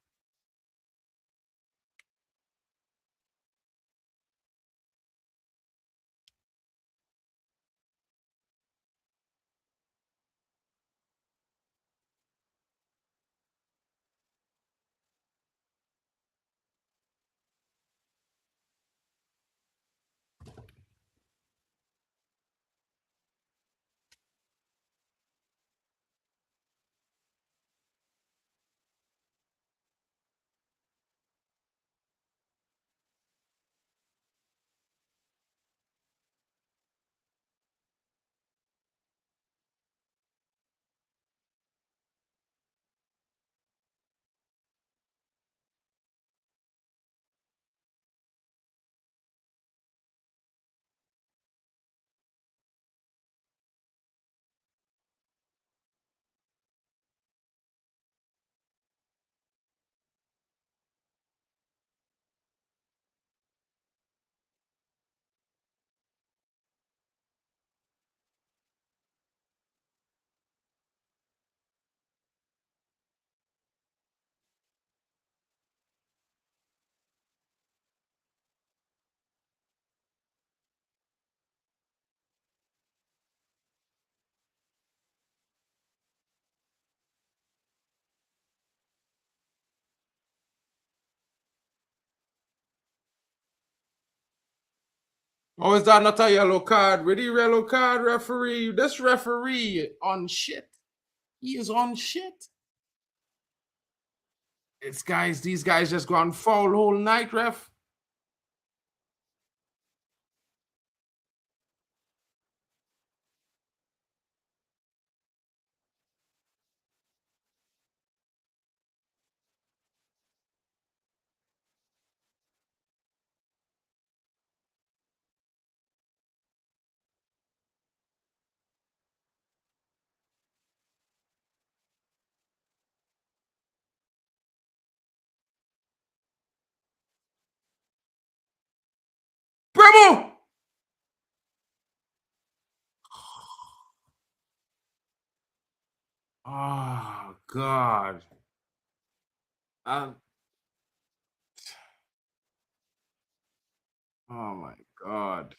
Oh, is that not a yellow card? Really, yellow card, referee? This referee on shit. He is on shit. These guys just gone foul whole night, ref. Bremo! Oh, God. Um, oh, my God.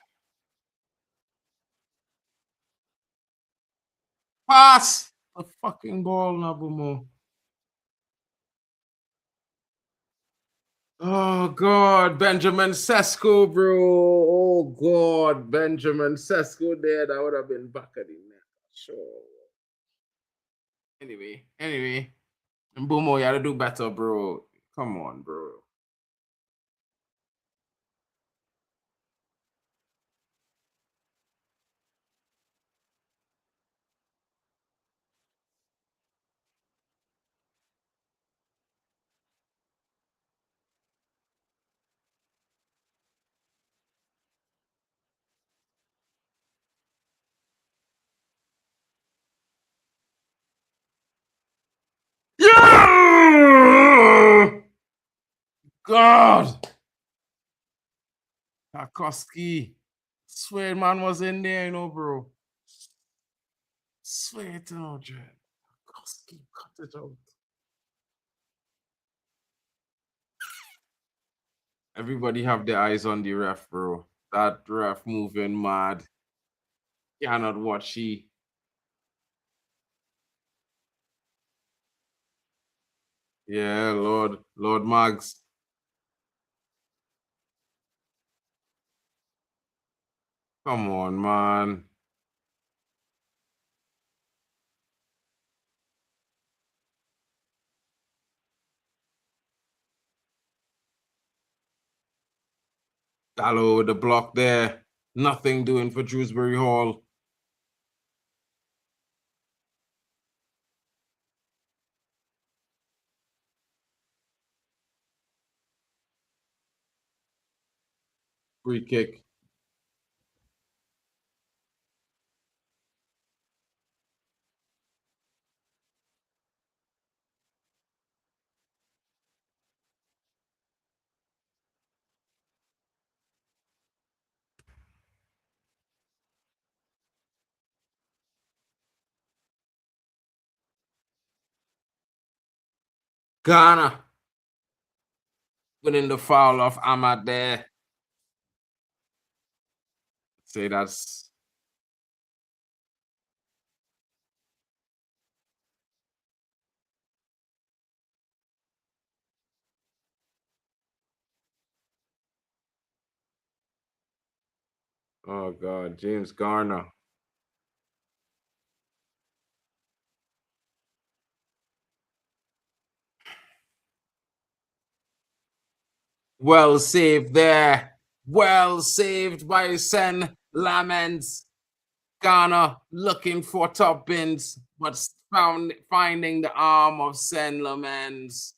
Pass the fucking ball, Nabumo. Oh, God. Benjamin Sesko, bro. Oh, God. Benjamin Sesko there. That would have been back at the net. Sure. Anyway. And Bumo, you gotta do better, bro. Come on, bro. Yeah! God! Tarkovsky. Swear man was in there, bro. Swear it, Dread. Tarkovsky cut it out. Everybody have their eyes on the ref, bro. That ref moving mad. Cannot watch he. Yeah, Lord Mags. Come on, man. Gallo with the block there. Nothing doing for Shrewsbury Hall. Free kick. Ghana winning the foul of Ahmad there. Say that's oh God, James Garner. Well saved there. Well saved by Sen Lamens. Ghana looking for top bins, but finding the arm of Sen Lamens.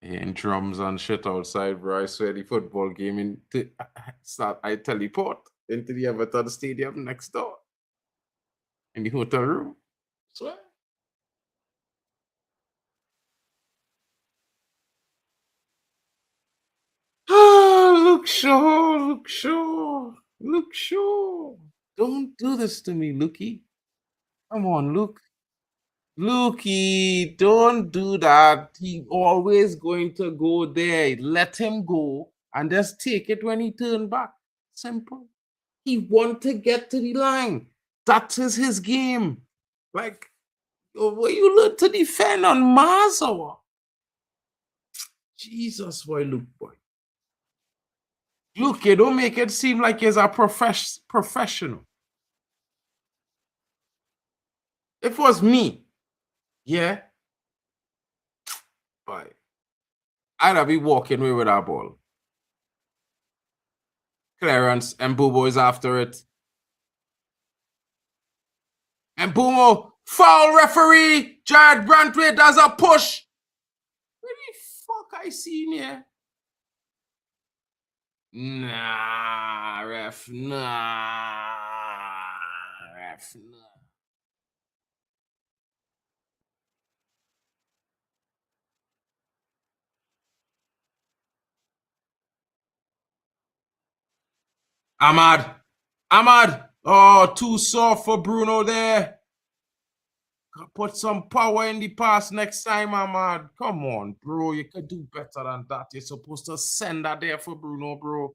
Hearing drums and shit outside, bro. I swear the football game I teleport into the Everton stadium next door in the hotel room. Swear. Look Shaw, look Shaw, look Shaw. Don't do this to me, Lukey. Come on, Luke. Lukey, don't do that. He always going to go there. Let him go and just take it when he turn back. Simple. He want to get to the line. That is his game. Like, where you learn to defend on Mars or what? Jesus, boy, Luke, boy. Luke, you don't make it seem like he's a professional. If it was me, yeah, boy, I'd be walking away with that ball. Clearance, and Bubo is after it. And Bumo, foul referee, Jared Brantwaite does a push. What the fuck I seen here? Nah, ref, nah, ref, nah. Ahmad. Oh, too soft for Bruno there. Put some power in the pass next time, Ahmad. Come on, bro. You could do better than that. You're supposed to send that there for Bruno, bro.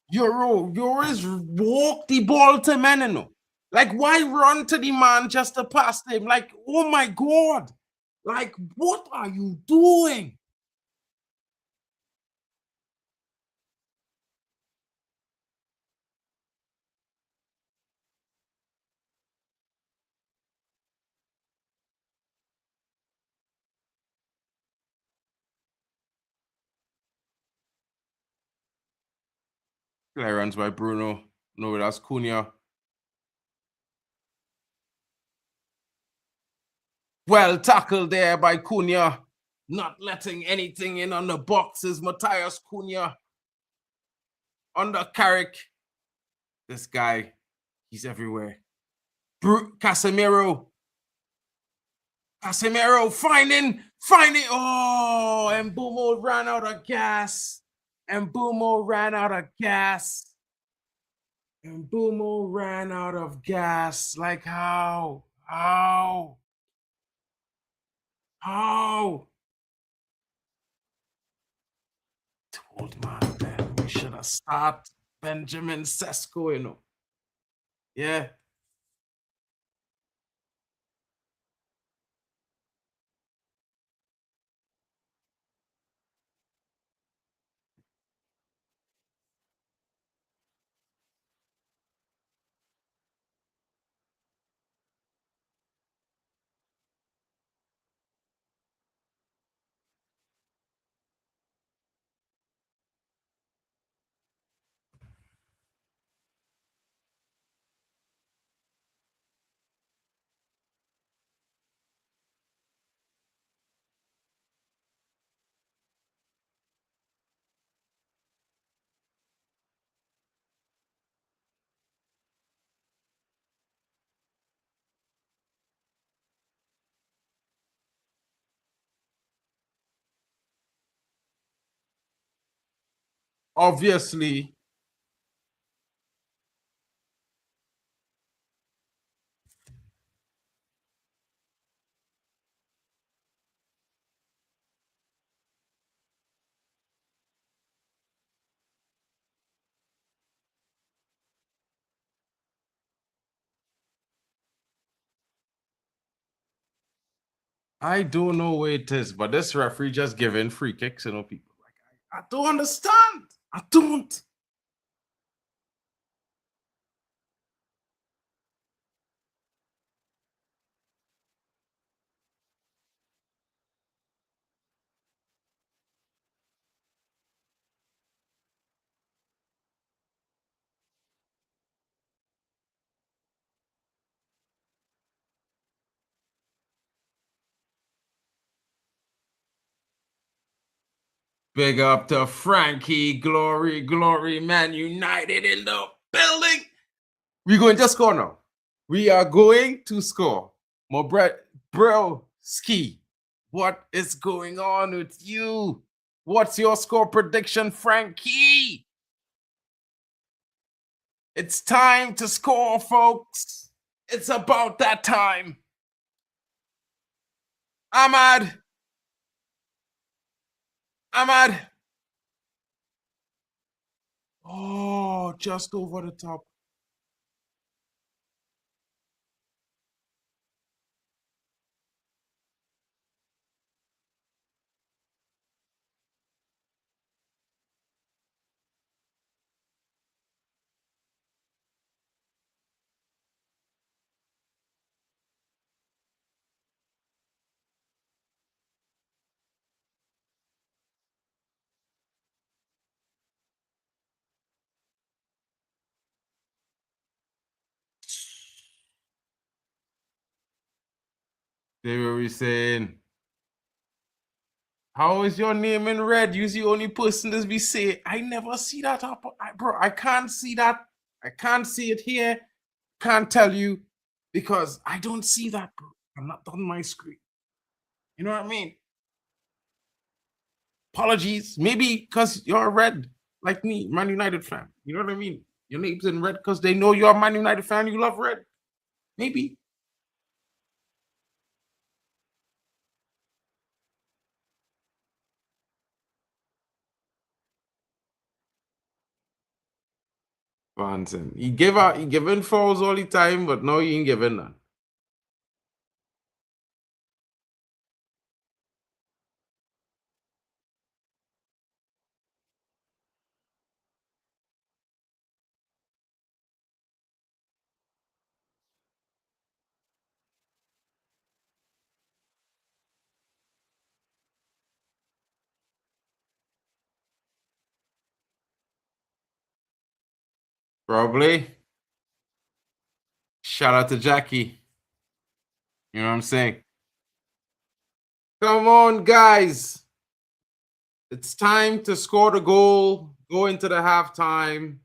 You always walk the ball to Menino. Like, why run to the man just to pass him? Like, oh my God. Like, what are you doing? Clearance by Bruno. No, that's Cunha. Well tackled there by Cunha. Not letting anything in on the boxes. Matthias Cunha. Under Carrick. This guy, he's everywhere. Casemiro. Casemiro finding. Oh, and Mbumo ran out of gas. And Mbumo ran out of gas. And Mbumo ran out of gas. Like how? How? How? Old man. We should have started Benjamin Sesko, you know. Yeah. Obviously. I don't know where it is, but this referee just giving free kicks, you know, people. Like, I don't understand. I don't. Big up to Frankie. Glory, glory, man. United in the building. We're going to score now. We are going to score. Bro, Ski, what is going on with you? What's your score prediction, Frankie? It's time to score, folks. It's about that time. Ahmad. Oh, just over the top. They were saying, how is your name in red? You're the only person that be saying. I never see that happen. Bro, I can't see that. I can't see it here. Can't tell you because I don't see that, bro. I'm not on my screen. You know what I mean? Apologies. Maybe because you're red, like me, Man United fan. You know what I mean? Your name's in red because they know you're a Man United fan. You love red. Maybe. Vanson. He giving fouls all the time, but now he ain't giving none. Probably. Shout out to Jackie. You know what I'm saying? Come on, guys. It's time to score the goal, go into the halftime.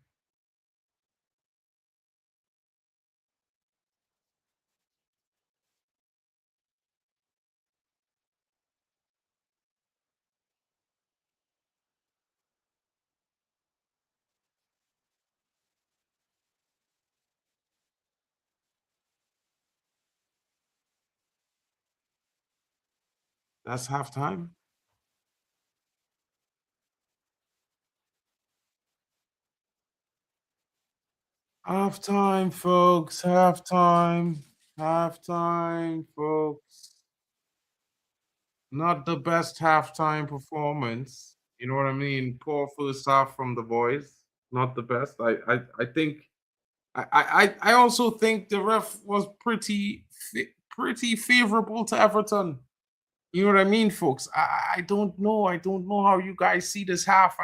That's halftime. Halftime, folks. Halftime. Halftime, folks. Not the best halftime performance. You know what I mean? Poor first half from the boys. Not the best. I think I also think the ref was pretty favorable to Everton. You know what I mean, folks? I don't know. I don't know how you guys see this half.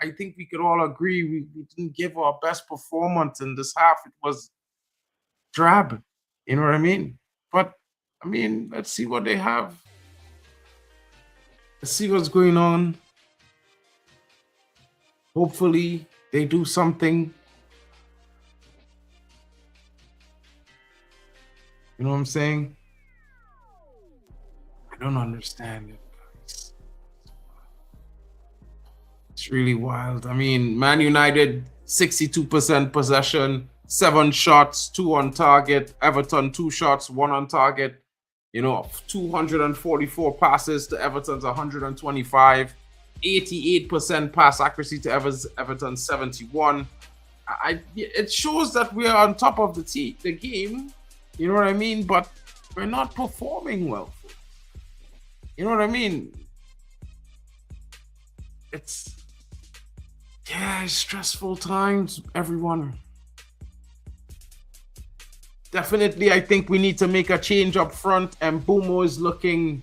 I think we could all agree we didn't give our best performance in this half. It was drab. You know what I mean? But I mean, let's see what they have. Let's see what's going on. Hopefully, they do something. You know what I'm saying? I don't understand it, guys. It's really wild. I mean, Man United, 62% possession, 7 shots, 2 on target. Everton, 2 shots, 1 on target. You know, 244 passes to Everton's 125. 88% pass accuracy to Everton 71. It shows that we are on top of the game. You know what I mean? But we're not performing well. You know what I mean? It's stressful times, everyone. Definitely, I think we need to make a change up front. And Bumo is looking,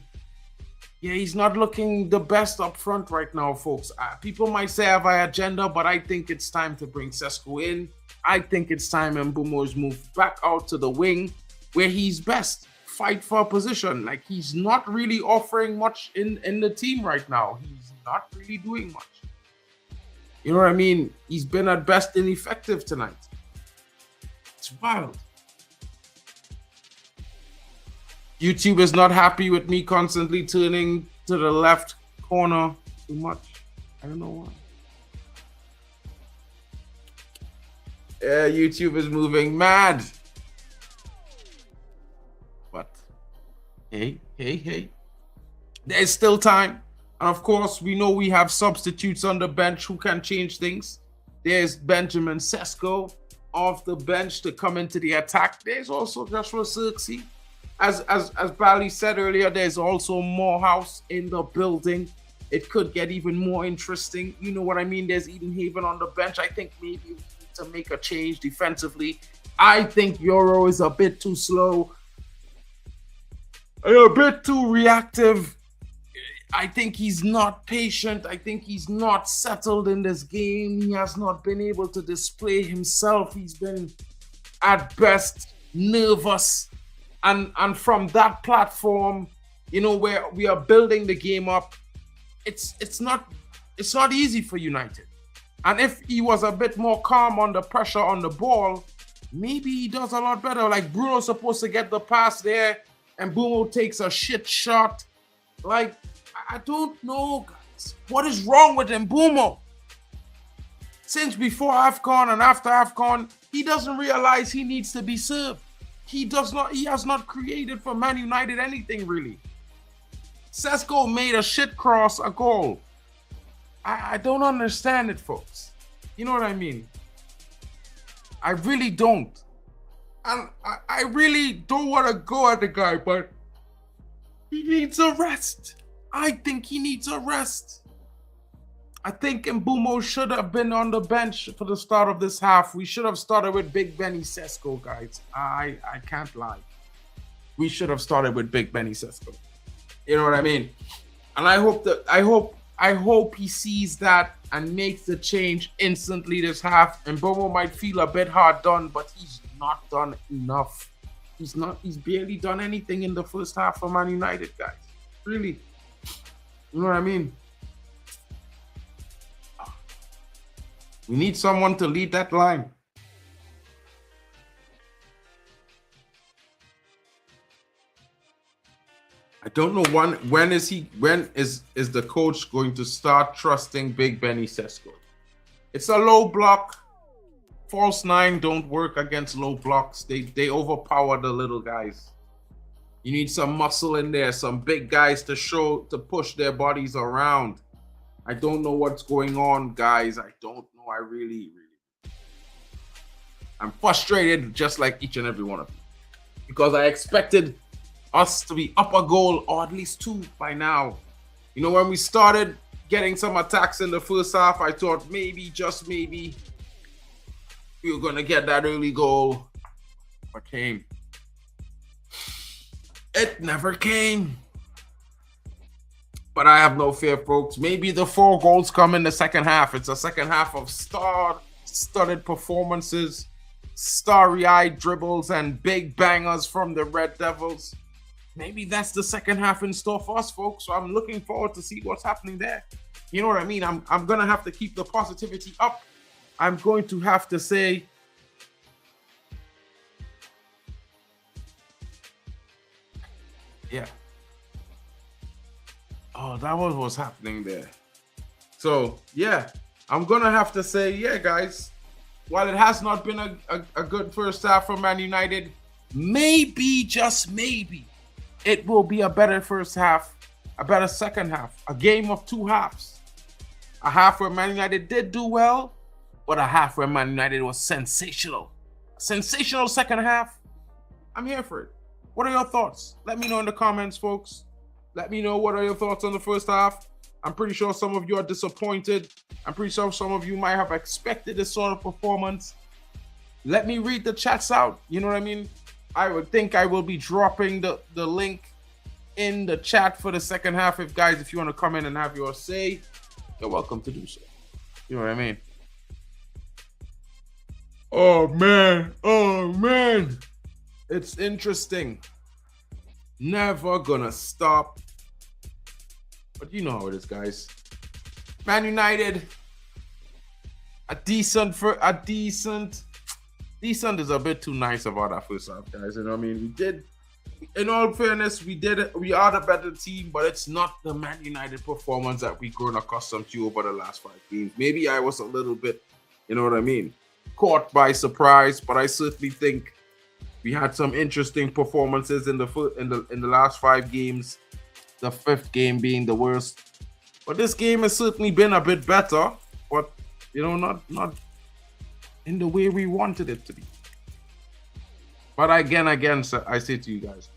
he's not looking the best up front right now, folks. People might say I have an agenda, but I think it's time to bring Sesko in. I think it's time Mbumo is moved back out to the wing where he's best. Fight for a position. Like, he's not really offering much in the team right now. He's not really doing much. You know what I mean? He's been at best ineffective tonight. It's wild. YouTube is not happy with me constantly turning to the left corner too much. I don't know why. Yeah, YouTube is moving mad. But hey. There's still time. And of course, we know we have substitutes on the bench who can change things. There's Benjamin Sesko off the bench to come into the attack. There's also Joshua Zirkzee. As Bally said earlier, there's also Morehouse in the building. It could get even more interesting. You know what I mean? There's Eden Haven on the bench. I think maybe we need to make a change defensively. I think Euro is a bit too slow. A bit too reactive. I think he's not patient. I think he's not settled in this game. He has not been able to display himself. He's been, at best, nervous. And from that platform, you know, where we are building the game up, it's not easy for United. And if he was a bit more calm on the pressure on the ball, maybe he does a lot better. Like, Bruno's supposed to get the pass there, and Bruno takes a shit shot. Like, I don't know, guys. What is wrong with Mbumo? Since before AFCON and after AFCON, he doesn't realize he needs to be served. He has not created for Man United anything, really. Sesko made a shit cross a goal. I don't understand it, folks. You know what I mean? I really don't. And I really don't want to go at the guy, but he needs a rest. I think he needs a rest. I think Mbumo should have been on the bench for the start of this half. We should have started with Big Benny Sesko, guys. I can't lie. We should have started with Big Benny Sesko. You know what I mean? And I hope he sees that and makes the change instantly this half. And Mbumo might feel a bit hard done, but he's not done enough. He's barely done anything in the first half for Man United, guys. Really. You know what I mean? We need someone to lead that line. I don't know when is the coach going to start trusting Big Benny Sesko? It's a low block. False 9 don't work against low blocks. They overpower the little guys. You need some muscle in there, some big guys to push their bodies around. I don't know what's going on, guys. I don't know. I really. I'm frustrated just like each and every one of you. Because I expected us to be up a goal or at least 2 by now. You know, when we started getting some attacks in the first half, I thought maybe, just maybe, we were going to get that early goal. But came. It never came. But I have no fear, folks. Maybe the 4 goals come in the second half. It's a second half of star-studded performances, starry-eyed dribbles, and big bangers from the Red Devils. Maybe that's the second half in store for us, folks. So I'm looking forward to see what's happening there. You know what I mean? I'm going to have to keep the positivity up. I'm going to have to say, yeah. Oh, that was what's happening there. So, yeah, I'm going to have to say, yeah, guys, while it has not been a good first half for Man United, maybe, just maybe, it will be a better first half, a better second half, a game of 2 halves. A half where Man United did do well, but a half where Man United was sensational. A sensational second half. I'm here for it. What are your thoughts? Let me know in the comments, folks. Let me know what are your thoughts on the first half. I'm pretty sure some of you are disappointed. I'm pretty sure some of you might have expected this sort of performance. Let me read the chats out. You know what I mean? I would think I will be dropping the link in the chat for the second half. If you want to come in and have your say, you're welcome to do so. You know what I mean? Oh, man. Oh, man. It's interesting. Never gonna stop. But you know how it is, guys. Man United, decent is a bit too nice about that first half, guys. You know what I mean? We did, in all fairness, we are the better team, but it's not the Man United performance that we've grown accustomed to over the last 5 games. Maybe I was a little bit, you know what I mean, caught by surprise, but I certainly think we had some interesting performances in the last 5 games. The 5th game being the worst, but this game has certainly been a bit better. But you know, not in the way we wanted it to be. But again, I say to you guys.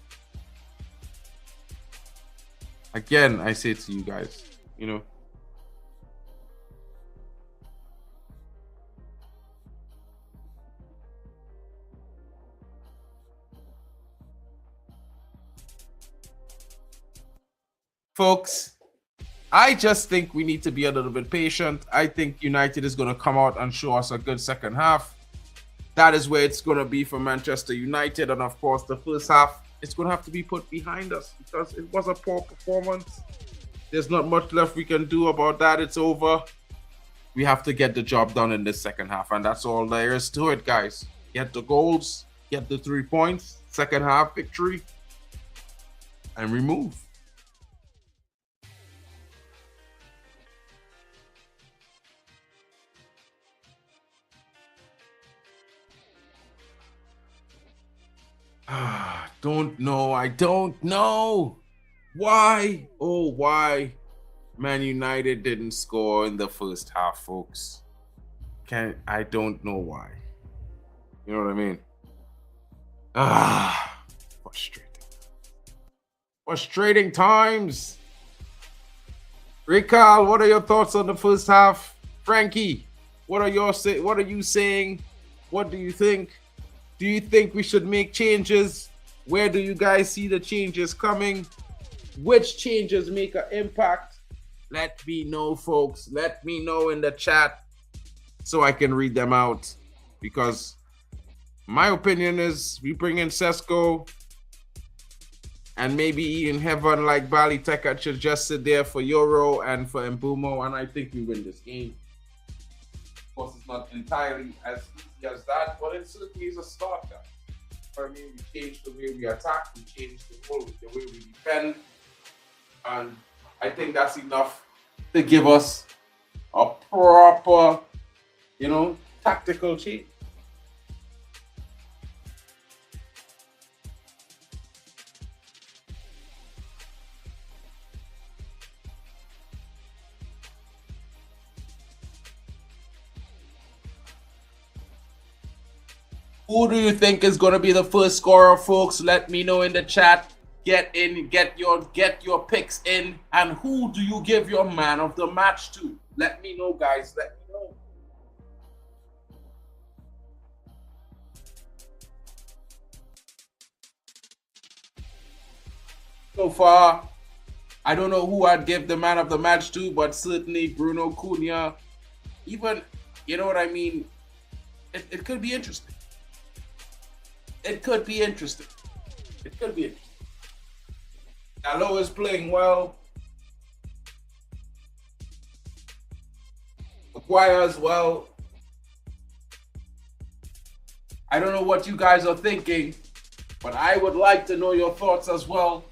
Again, I say to you guys, you know. Folks, I just think we need to be a little bit patient. I think United is going to come out and show us a good second half. That is where it's going to be for Manchester United. And of course, the first half, it's going to have to be put behind us because it was a poor performance. There's not much left we can do about that. It's over. We have to get the job done in this second half. And that's all there is to it, guys. Get the goals, get the 3 points, second half victory, and remove. I don't know. Why? Oh, why Man United didn't score in the first half, folks. I don't know why. You know what I mean? Frustrating. Frustrating times. Rikal, what are your thoughts on the first half? Frankie, what are you saying? What do you think? Do you think we should make changes? Where do you guys see the changes coming? Which changes make an impact? Let me know, folks. Let me know in the chat so I can read them out. Because my opinion is we bring in Sesko and maybe even Heaven like Bali Teka should just sit there for Euro and for Mbumo, and I think we win this game. Of course, it's not entirely as easy as that, but it certainly is a start, guys. I mean, we changed the way we attack, we changed the way we defend, and I think that's enough to give us a proper, tactical change. Who do you think is going to be the first scorer, folks? Let me know in the chat. Get in, get your picks in, and who do you give your man of the match to? Let me know, guys. Let me know. So far, I don't know who I'd give the man of the match to, but certainly Bruno Cunha. Even, you know what I mean? It could be interesting. It could be interesting. It could be interesting. Allo is playing well. Maguire as well. I don't know what you guys are thinking, but I would like to know your thoughts as well.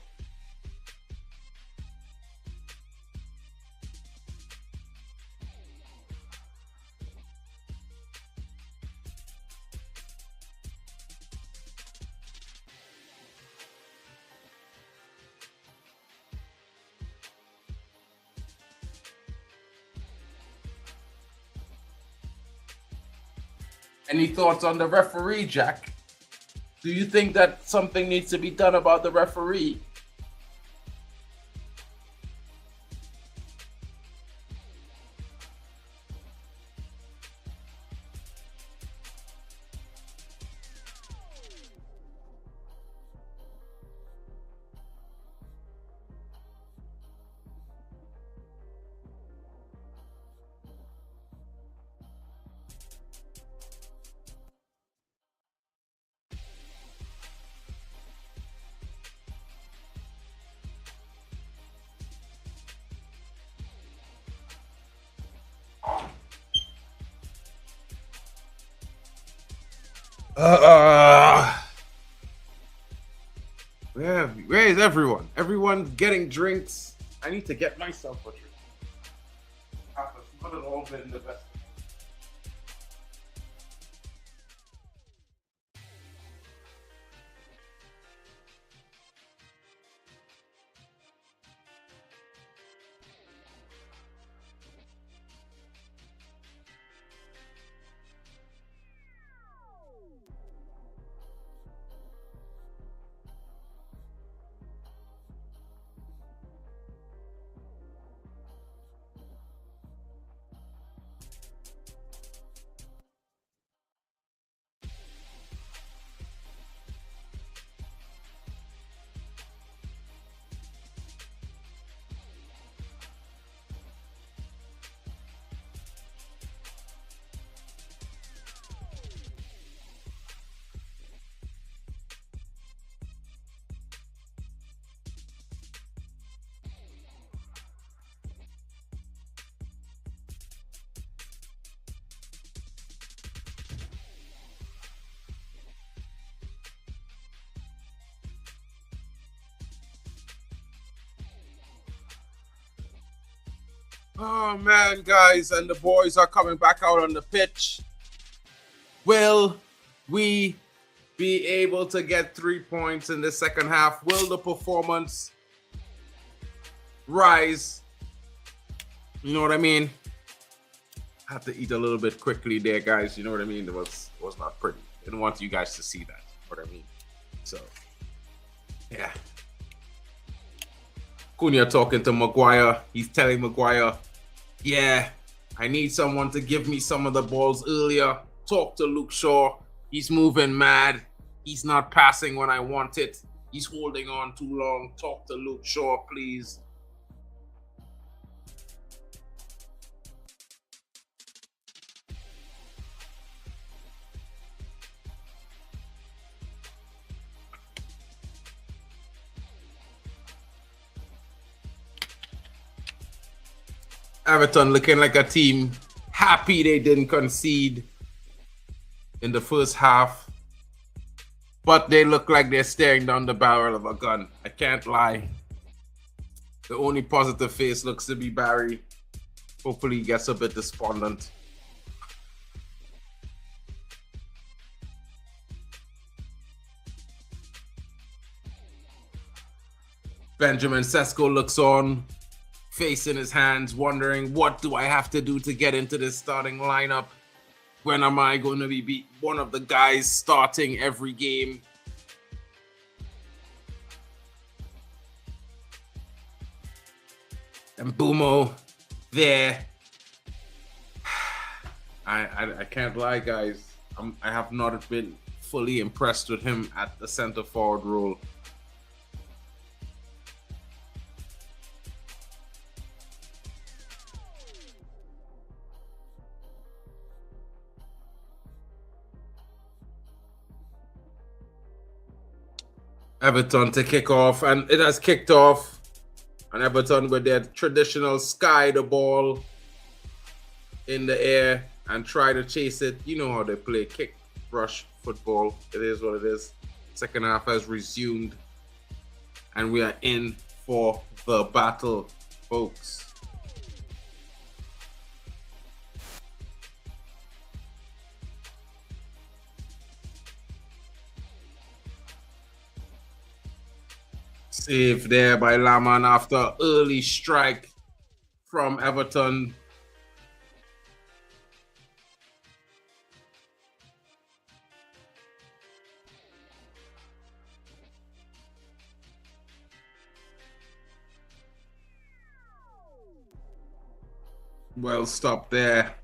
Any thoughts on the referee, Jack? Do you think that something needs to be done about the referee? Where is everyone? Everyone's getting drinks. I need to get myself a drink. It's not at all been the best. Oh man, guys, and the boys are coming back out on the pitch. Will we be able to get 3 points in the second half? Will the performance rise? You know what I mean? I had to eat a little bit quickly there, guys. You know what I mean? It was not pretty. I didn't want you guys to see that. You know what I mean? So, yeah. Cunha talking to Maguire. He's telling Maguire, yeah, I need someone to give me some of the balls earlier. Talk to Luke Shaw. He's moving mad. He's not passing when I want it. He's holding on too long. Talk to Luke Shaw, please. Everton looking like a team happy they didn't concede in the first half, but they look like they're staring down the barrel of a gun. I can't lie. The only positive face looks to be Barry. Hopefully he gets a bit despondent. Benjamin Sesko looks on, face in his hands, wondering, what do I have to do to get into this starting lineup? When am I going to be one of the guys starting every game? And Bumo there. I can't lie, guys. I have not been fully impressed with him at the center forward role. Everton to kick off, and it has kicked off. And Everton with their traditional sky the ball in the air and try to chase it. You know how they play kick, rush football. It is what it is. Second half has resumed, and we are in for the battle, folks. Save there by Laman after early strike from Everton. Well stopped there.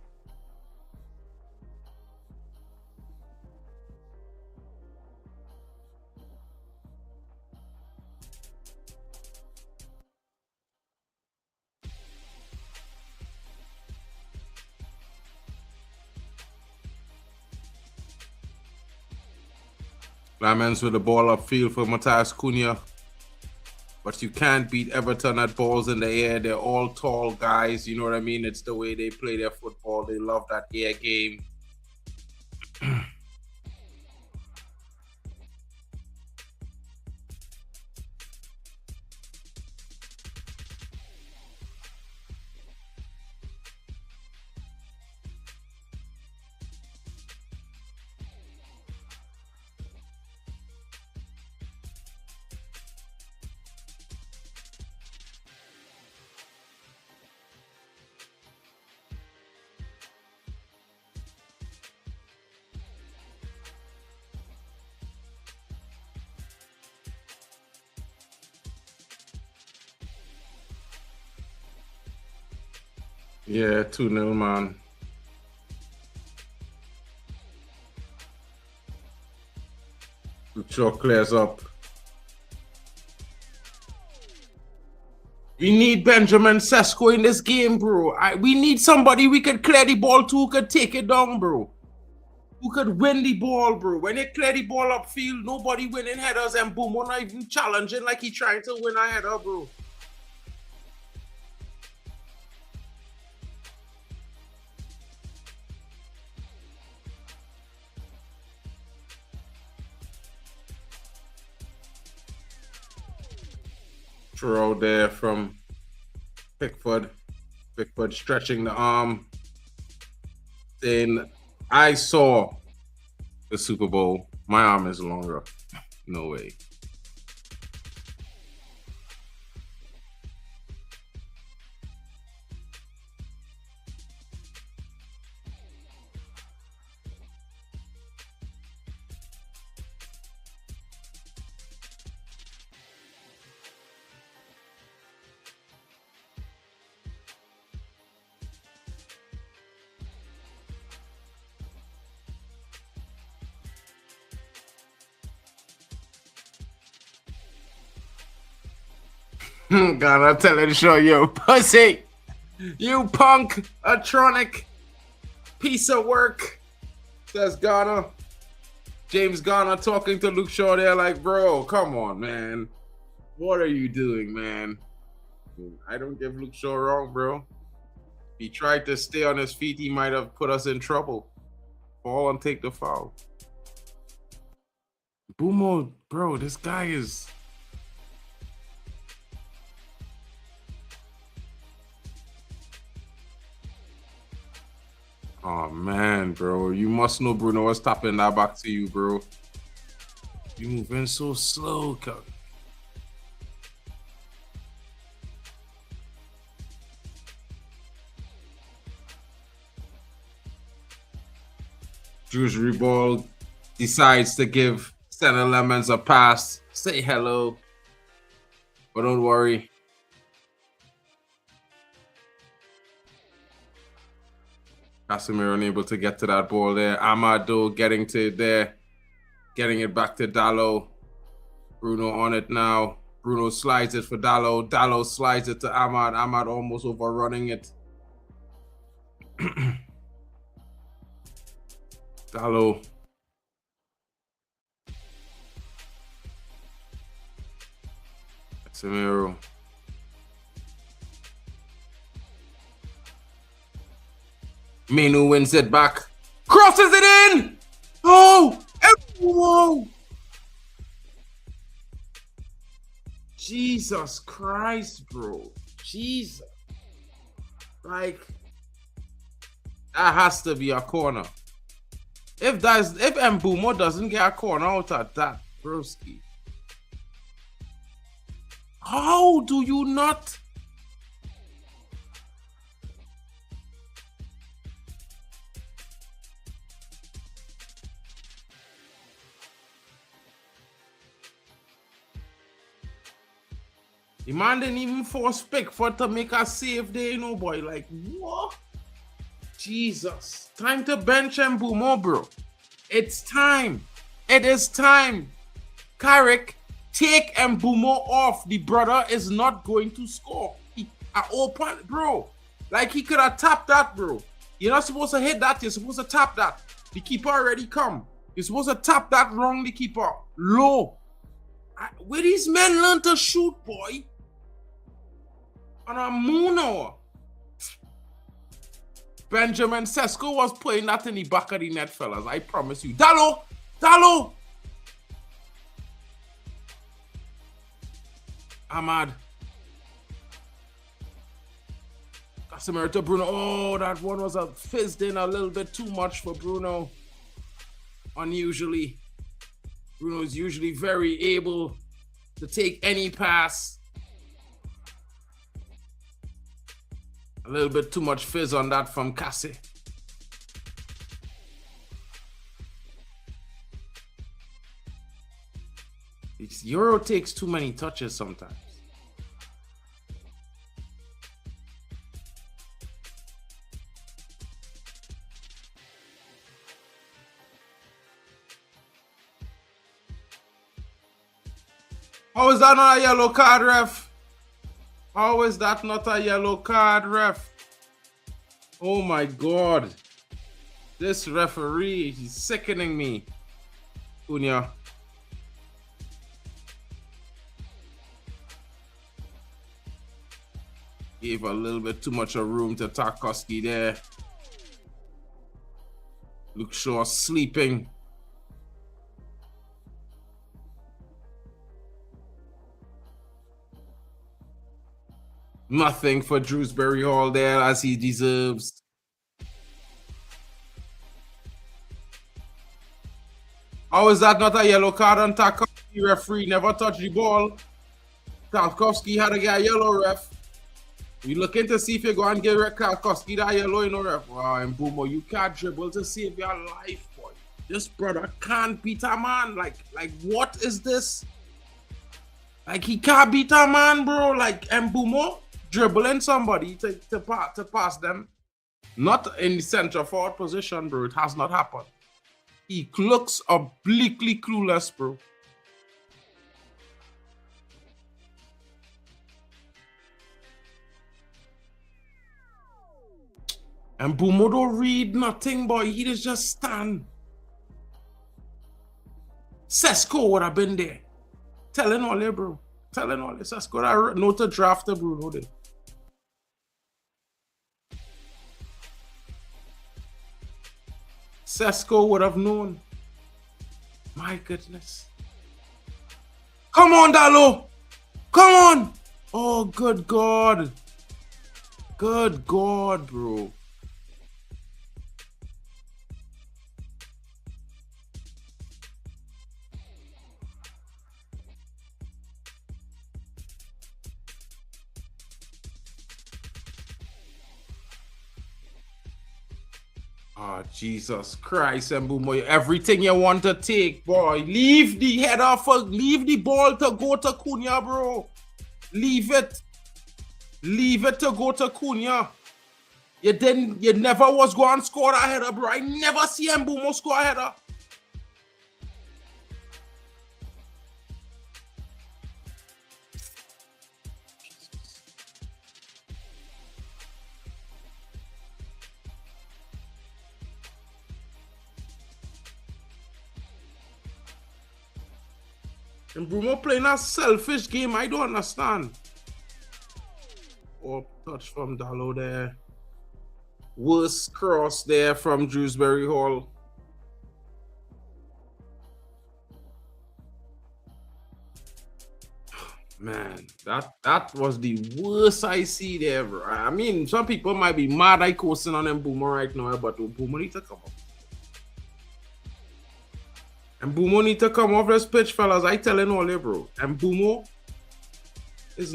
Lamens with the ball upfield for Matthias Cunha. But you can't beat Everton at balls in the air. They're all tall guys. You know what I mean? It's the way they play their football. They love that air game. Yeah, 2-0, man. Luke clears up. We need Benjamin Sesko in this game, bro. We need somebody we could clear the ball to, who could take it down, bro. Who could win the ball, bro. When they clear the ball upfield, nobody winning headers, and boom, we're not even challenging like he trying to win a header, bro. Throw there from Pickford. Pickford stretching the arm. Saying, I saw the Super Bowl. My arm is longer. No way. Gonna tell it to show you, pussy. You punk, atronic piece of work, says Ghana. James Garner talking to Luke Shaw there like, bro, come on, man. What are you doing, man? I don't give Luke Shaw wrong, bro. If he tried to stay on his feet, he might have put us in trouble. Fall and take the foul. Bumo, bro, this guy is... Oh, man, bro. You must know Bruno was tapping that back to you, bro. You moving so slow, Kelly. Drewsbury ball decides to give Center Lemons a pass. Say hello. But don't worry. Casemiro unable to get to that ball there. Amado getting to there. Getting it back to Dallo. Bruno on it now. Bruno slides it for Dallo. Dallo slides it to Ahmad. Ahmad almost overrunning it. Dallo. Casemiro. Menu wins it back. Crosses it in! Oh! Whoa! Jesus Christ, bro. Jesus. Like, that has to be a corner. If Mbumo doesn't get a corner out of that, broski. How do you not? The man didn't even force Pickford to make a save there, you know, boy. Like, what? Jesus. Time to bench Mbumo, bro. It's time. It is time. Carrick, take Mbumo off. The brother is not going to score. Open, bro. Like, he could have tapped that, bro. You're not supposed to hit that. You're supposed to tap that. The keeper already come. You're supposed to tap that wrong, the keeper. Low. Where these men learn to shoot, boy? On a moon hour. Benjamin Sesko was playing that in the back of the net, fellas. I promise you. Dallo! Dallo! Ahmad. Casemiro to Bruno. Oh, that one was a fizzed in a little bit too much for Bruno. Unusually. Bruno is usually very able to take any pass. A little bit too much fizz on that from Cassie. Euro takes too many touches sometimes. How is that not a yellow card, ref? How is that not a yellow card, ref? Oh my God. This referee, he's sickening me. Cunha. Gave a little bit too much of room to Tarkowski there. Luke Shaw sleeping. Nothing for Drewsbury Hall there as he deserves. How is that not a yellow card on Tarkowski? Referee never touched the ball. Tarkowski had to get a yellow, ref. You looking to see if you're going to give Tarkowski that yellow, you know, ref. Wow, and Boomer, you can't dribble to save your life, boy. This brother can't beat a man. Like what is this? Like, he can't beat a man, bro. Like, Mbumo dribbling somebody to pass them. Not in the center forward position, bro. It has not happened. He looks obliquely clueless, bro. Mbumo don't read nothing, boy. He just stand. Sesko would have been there. Telling all there, bro. Telling all this. Sesko that know to draft the Bruno there. Sesko would have known. My goodness. Come on, Dallo. Come on. Oh, good God. Good God, bro. Oh, Jesus Christ, Mbumo. Everything you want to take, boy. Leave the header leave the ball to go to Cunha, bro. Leave it. Leave it to go to Cunha. You never was going to score a header, bro. I never see Mbumo score a header. And Bruno playing a selfish game. I don't understand. Oh, touch from Dallo there. Worst cross there from Dewsbury Hall. Man, that was the worst I see there, bro. I mean, some people might be mad I coasting on Mbumo right now, but Mbumo need to come off. Mbumo need to come off this pitch, fellas. I telling all you, bro. Mbumo is...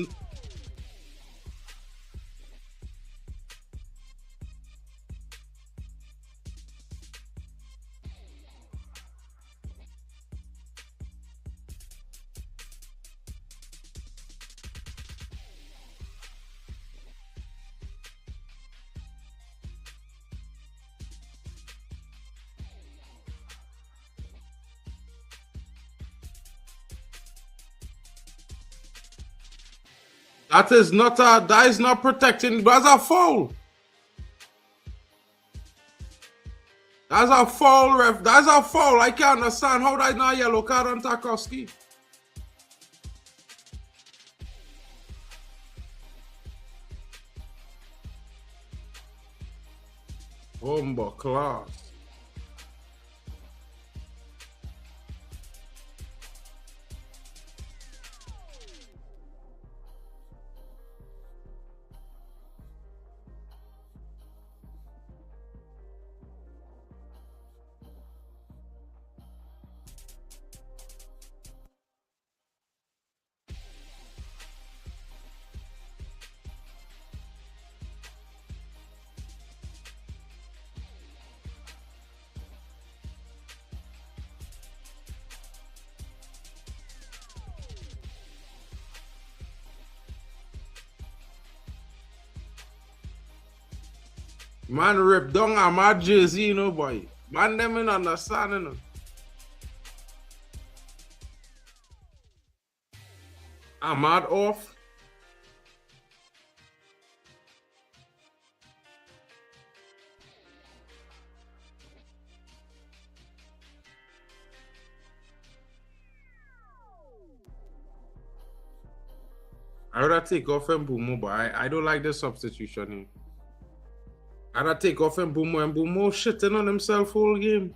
That is not protecting. That's a foul. That's a foul, ref. That's a foul. I can't understand how that's not yellow card on Tarkowski. Bomba class. Man ripped down on my jersey, you know, boy. Man, them in understand, you know. Ahmad off. I would have take off Mbumo, but I don't like the substitution here. I'd have take off Mbumo. Mbumo shitting on himself whole game.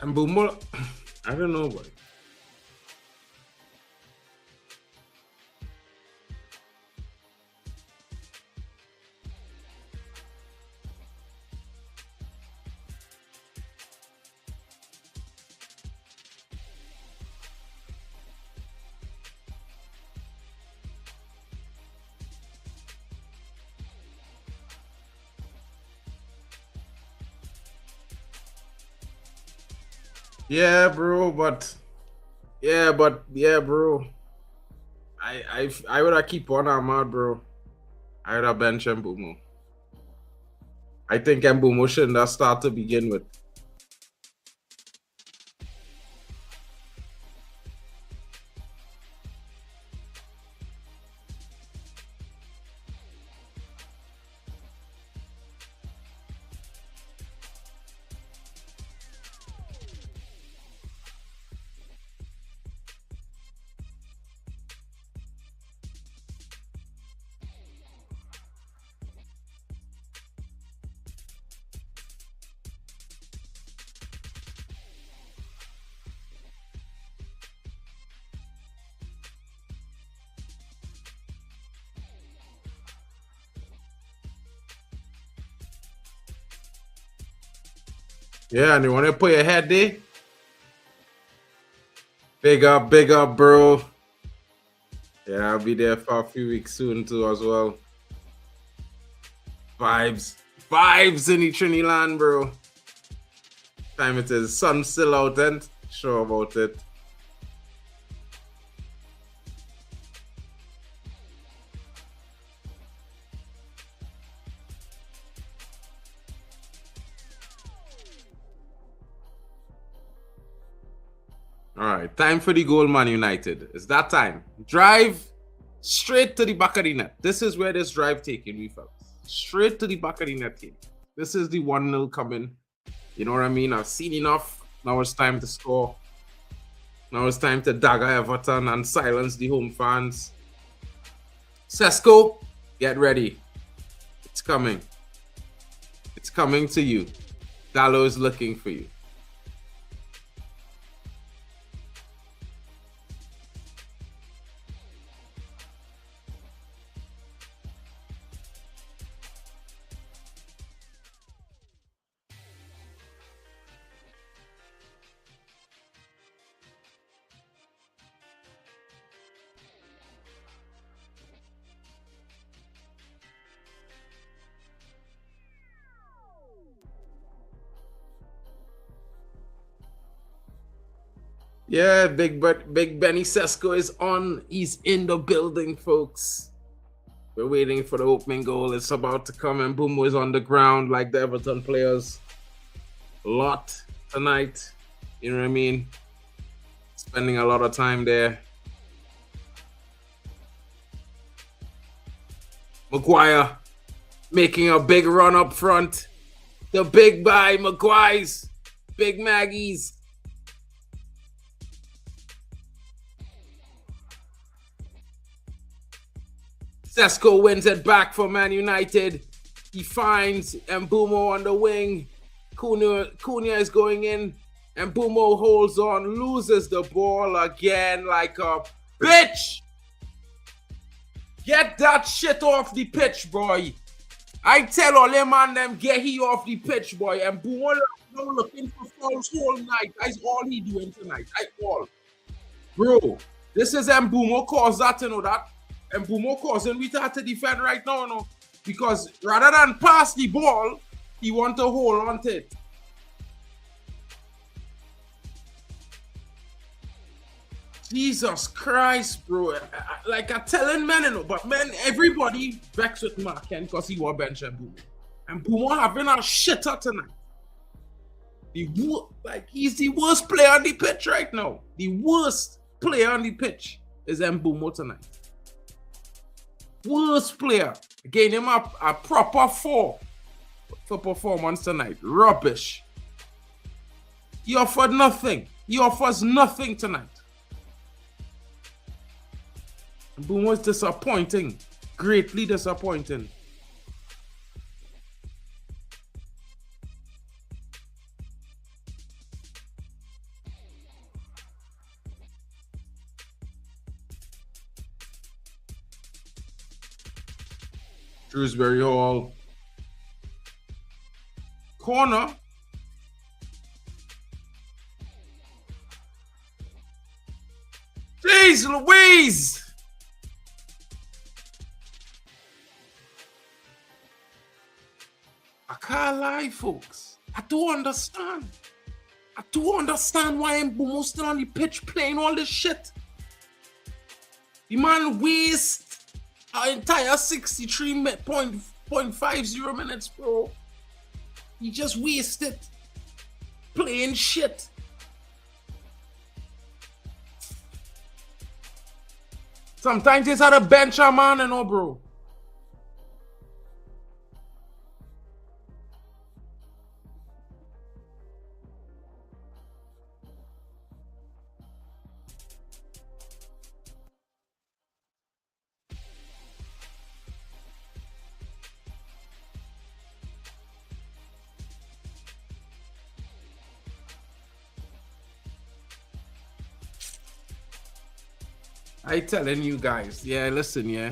Mbumo, I don't know, boy. Yeah, bro, but bro. I would have keep on Ahmad, bro. I would have bench Mbumo. I think Mbumo shouldn't have started to begin with. Yeah, and you want to put your head there? Big up, bro. Yeah, I'll be there for a few weeks soon too as well. Vibes in the Trini land, bro. Time it is. Sun still out and sure about it. All right, time for the goal, Man United. It's that time. Drive straight to the back of the net. This is where this drive taking me, fellas. Straight to the back of the net team. This is the 1-0 coming. You know what I mean? I've seen enough. Now it's time to score. Now it's time to dagger Everton and silence the home fans. Sesko, get ready. It's coming. It's coming to you. Gallo is looking for you. Yeah, Big Benny Sesko is on. He's in the building, folks. We're waiting for the opening goal. It's about to come, and Bumo is on the ground like the Everton players. A lot tonight. You know what I mean? Spending a lot of time there. Maguire making a big run up front. The big guy, Maguire's. Big Maggie's. Sesko wins it back for Man United. He finds Mbumo on the wing. Cunha is going in. And Mbumo holds on, loses the ball again like a bitch. Get that shit off the pitch, boy. I tell all them man them get he off the pitch, boy. And Mbumo looking for fouls whole night. That's all he doing tonight. Bro, this is Mbumo cause that, you know that. And Mbumo causing we have to defend right now, no? Because rather than pass the ball, he want to hold on to it. Jesus Christ, bro. Like I'm telling men, you know, but men, everybody vexed with Marken because he was bench Mbumo. And Mbumo having a shitter tonight. He's the worst player on the pitch right now. The worst player on the pitch is Mbumo tonight. Worst player. Gave him a proper 4 for performance tonight. Rubbish. He offered nothing. He offers nothing tonight. Boom was disappointing. Greatly disappointing. Shrewsbury Hall. Corner. Jeez Louise! I can't lie, folks. I do understand. I do understand why Mbumo still on the pitch playing all this shit. The man wastes an entire 63.50 minutes, bro. He just wasted playing shit. Sometimes he's at a bench, man, you know, bro. I telling you guys, yeah, listen, yeah.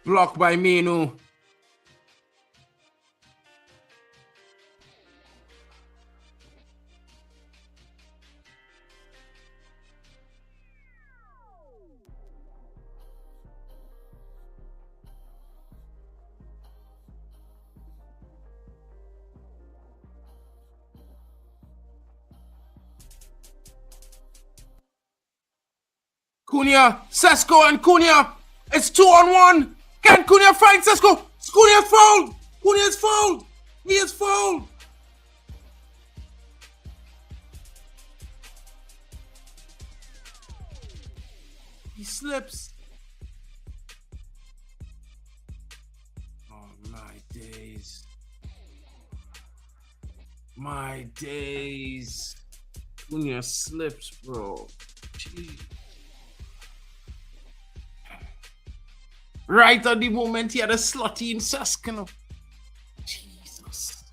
Blocked by Menu. Cunha, Sesko and Cunha. It's 2-on-1. Can Cunha find Sesko? Cunha is fouled. Cunha is fouled. He is fouled. He slips. Oh, my days. My days. Cunha slips, bro. Jeez. Right at the moment he had a slotty in Sesko. Jesus.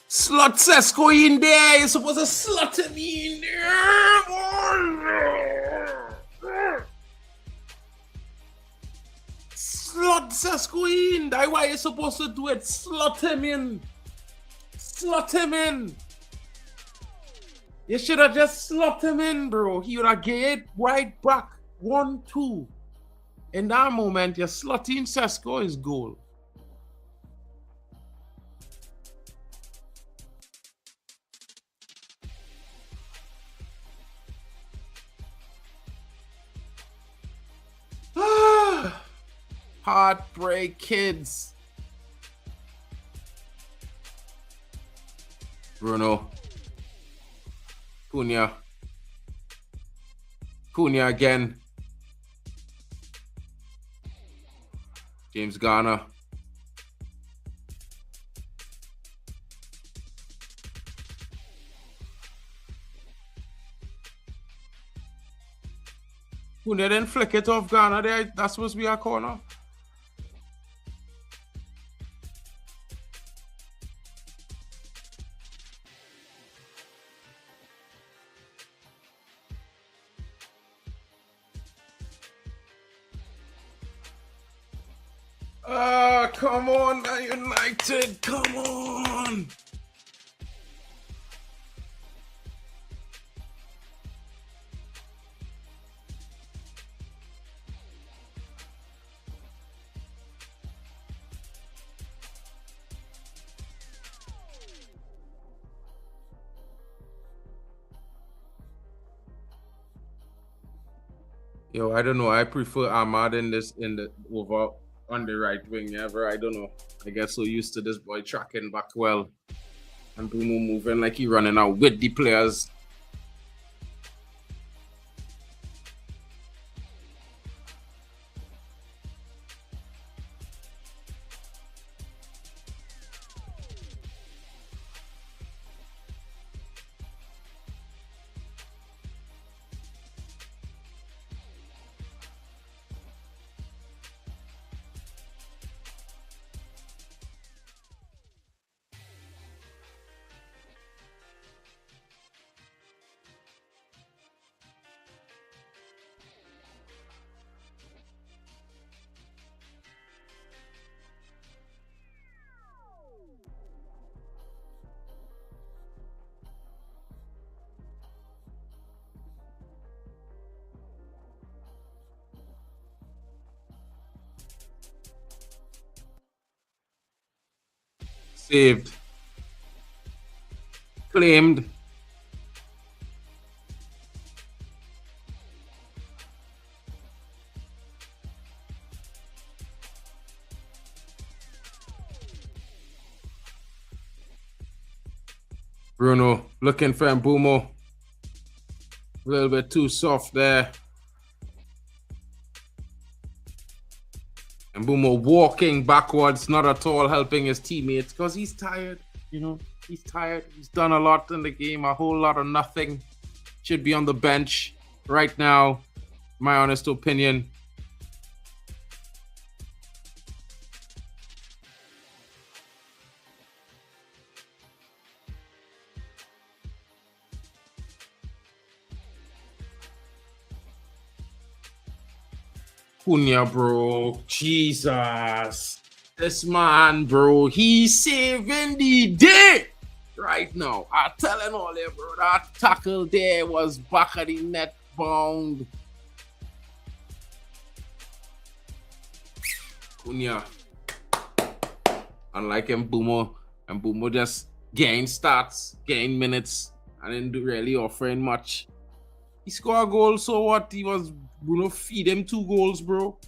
Slot Sesko in there. You're supposed to slot him in there. Slot Sesko in. That's why you're supposed to do it. Slot him in. Slot him in. You should have just slot him in, bro. He would have get right back. 1-2. In that moment, you're slotting Sesko is goal. Heartbreak kids. Bruno. Cunha. Cunha again. James Garner. Cunha didn't flick it off Garner there. That's supposed to be a corner. Come on, Man United, come on. Yo, I don't know. I prefer Ahmad in the over on the right wing ever. I don't know. I get so used to this boy tracking back well and Bruno moving like he running out with the players. Saved. Claimed. Bruno looking for Mbumo. A little bit too soft there. Mbumo walking backwards, not at all helping his teammates because he's tired. You know, he's tired. He's done a lot in the game, a whole lot of nothing. Should be on the bench right now, my honest opinion. Cunha, bro. Jesus. This man, bro, he's saving the day right now. I'm telling all you, bro, that tackle there was back of the net bound. Cunha. Unlike Mbumo just gain starts, gain minutes, and didn't do really offering much. He scored a goal, so what? He was Bruno feed him 2 goals, bro.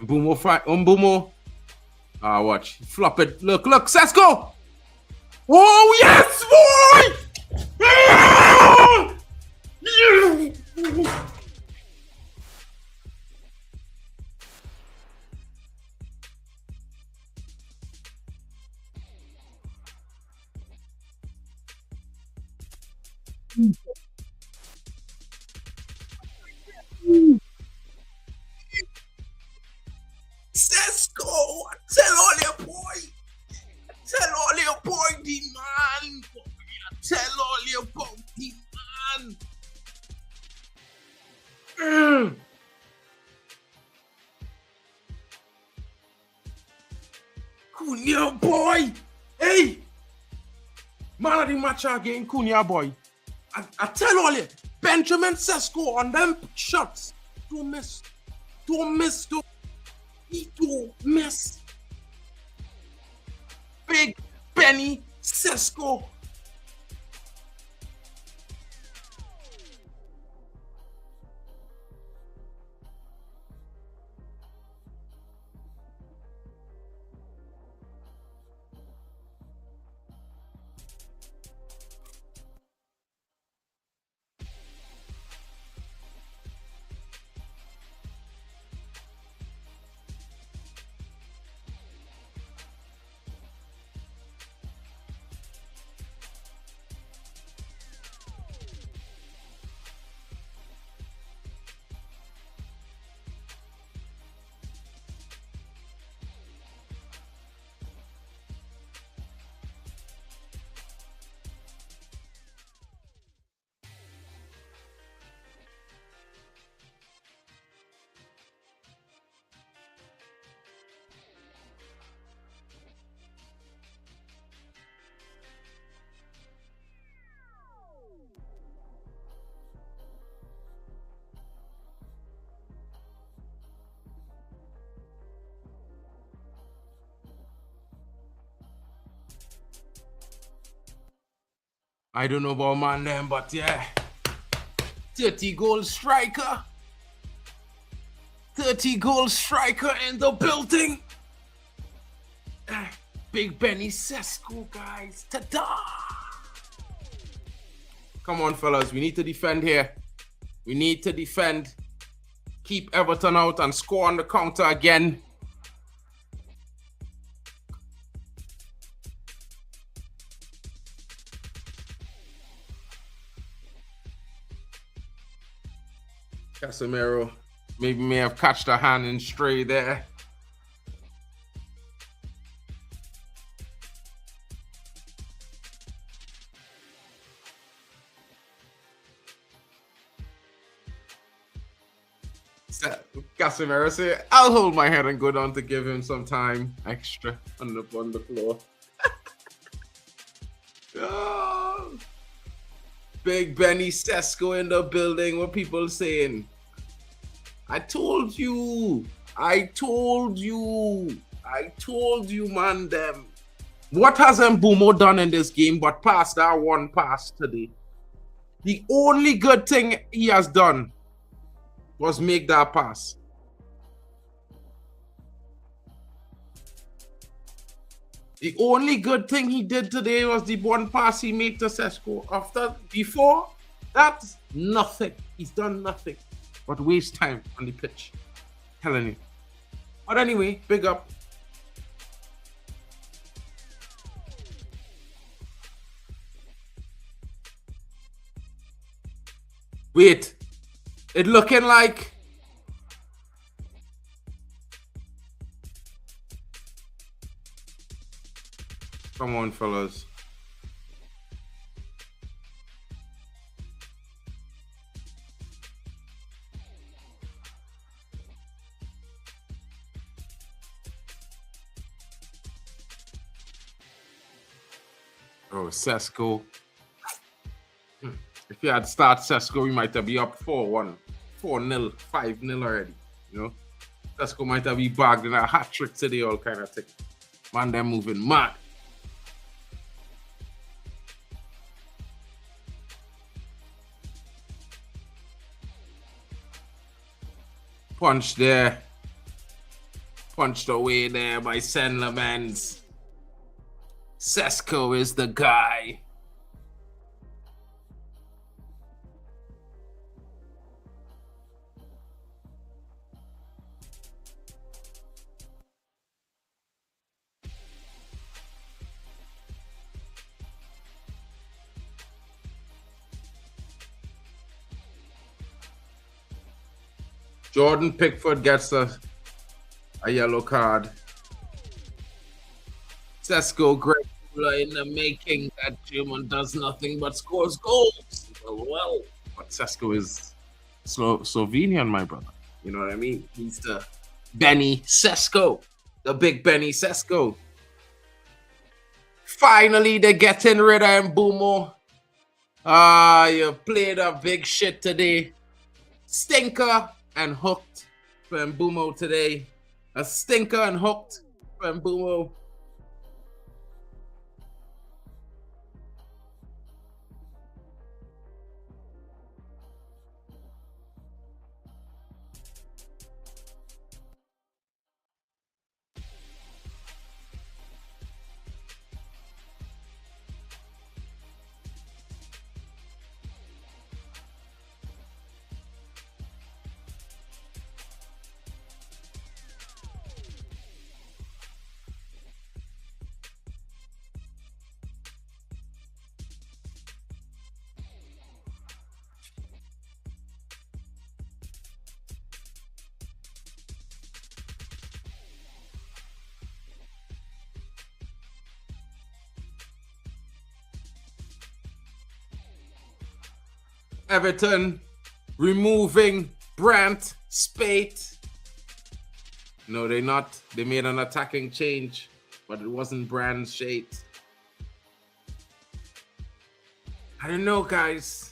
Mbumo. Ah, watch. Flop it. Look, Sesko! Oh, yes, boy! Ah! Yeah! Sesko! Tell all your boy! Tell all your boy, the man! Tell all your boy, the man! Cunha, boy! Hey! Man of the match again, Cunha, boy. I tell all you, Benjamin Sesko on them shots. Don't miss. Don't miss. He don't miss. Big Benny Sesko. I don't know about man them, but yeah. 30 goal striker. 30 goal striker in the building. Big Benny Sesko, guys. Ta-da! Come on, fellas. We need to defend here. We need to defend. Keep Everton out and score on the counter again. Casemiro maybe may have catched a hand and stray there. Casemiro said, I'll hold my head and go down to give him some time extra on the floor. Oh. Big Benny Sesko in the building. What people saying? I told you, man, them. What has Mbumo done in this game but pass that one pass today? The only good thing he has done was make that pass. The only good thing he did today was the one pass he made to Sesko. Before that, nothing. He's done nothing but waste time on the pitch. Telling you. But anyway, big up. Wait. It looking like... Come on, fellas. Oh, Sesko. If you had start Sesko, we might have be up 4-1, 4-0, 5-0 already. You know, Sesko might have been bagged in a hat trick today, all kind of thing. Man, they're moving mad. Punch there. Punched away there by Senlemans. Sesko is the guy. Jordan Pickford gets a yellow card. Sesko, great in the making. That German does nothing but scores goals. Well. But Sesko is Slovenian, my brother. You know what I mean? He's the Benny Sesko. The big Benny Sesko. Finally, they're getting rid of Mbumo. You played a big shit today. Stinker and hooked for Mbumo today. A stinker and hooked for Mbumo. Everton removing Brandt Spate. No, they're not. They made an attacking change, but it wasn't Brandt Spate. I don't know, guys.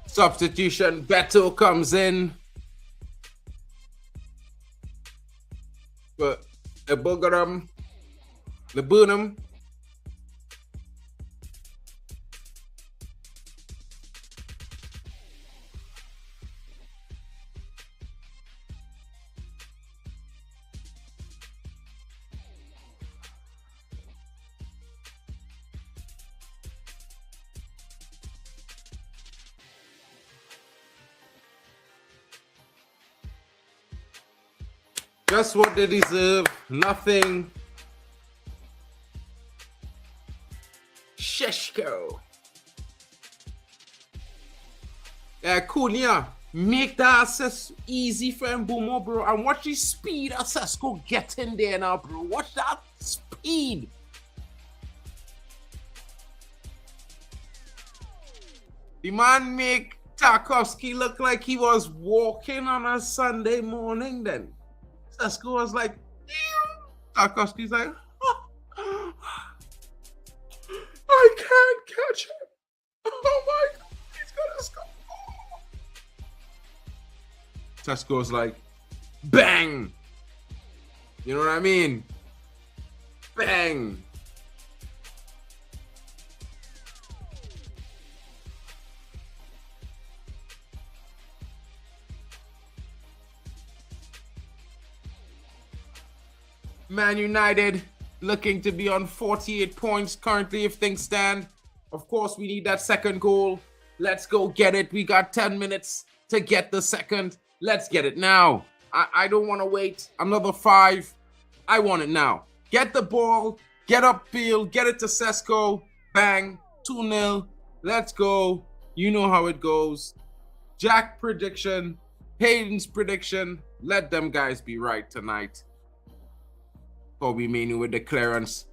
Substitution, Beto comes in. But the Boogerum, the Boonum. Just what they deserve. Nothing. Sheshko. Cunha, make the access easy for Mbumo, bro. And watch the speed of Sesko get in there now, bro. Watch that speed. The man make Tarkovsky look like he was walking on a Sunday morning then. Sesko was like, Tarkovsky's like, oh, I can't catch him. Oh my God, he's gonna score. Sesko's like, bang. You know what I mean? Bang. Man United looking to be on 48 points currently if things stand. Of course, we need that second goal. Let's go get it. We got 10 minutes to get the second. Let's get it now. I don't want to wait another 5. I want it now. Get the ball, get upfield, get it to Sesko. Bang, 2-0. Let's go. You know how it goes. Jack prediction, Hayden's prediction. Let them guys be right tonight. Kobe Mainoo with the clearance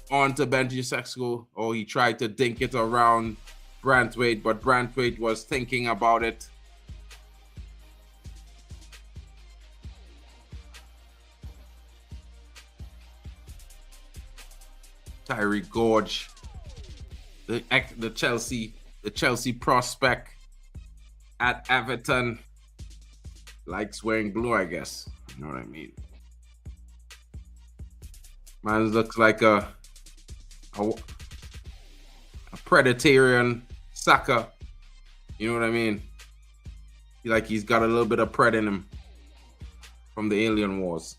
on to Benji Sesko. Oh, he tried to dink it around Branthwaite, but Branthwaite was thinking about it. Tyree Gorge, the Chelsea prospect at Everton, likes wearing blue, I guess. You know what I mean? Man looks like a Predatarian sucker. You know what I mean? Like he's got a little bit of Pred in him from the Alien Wars.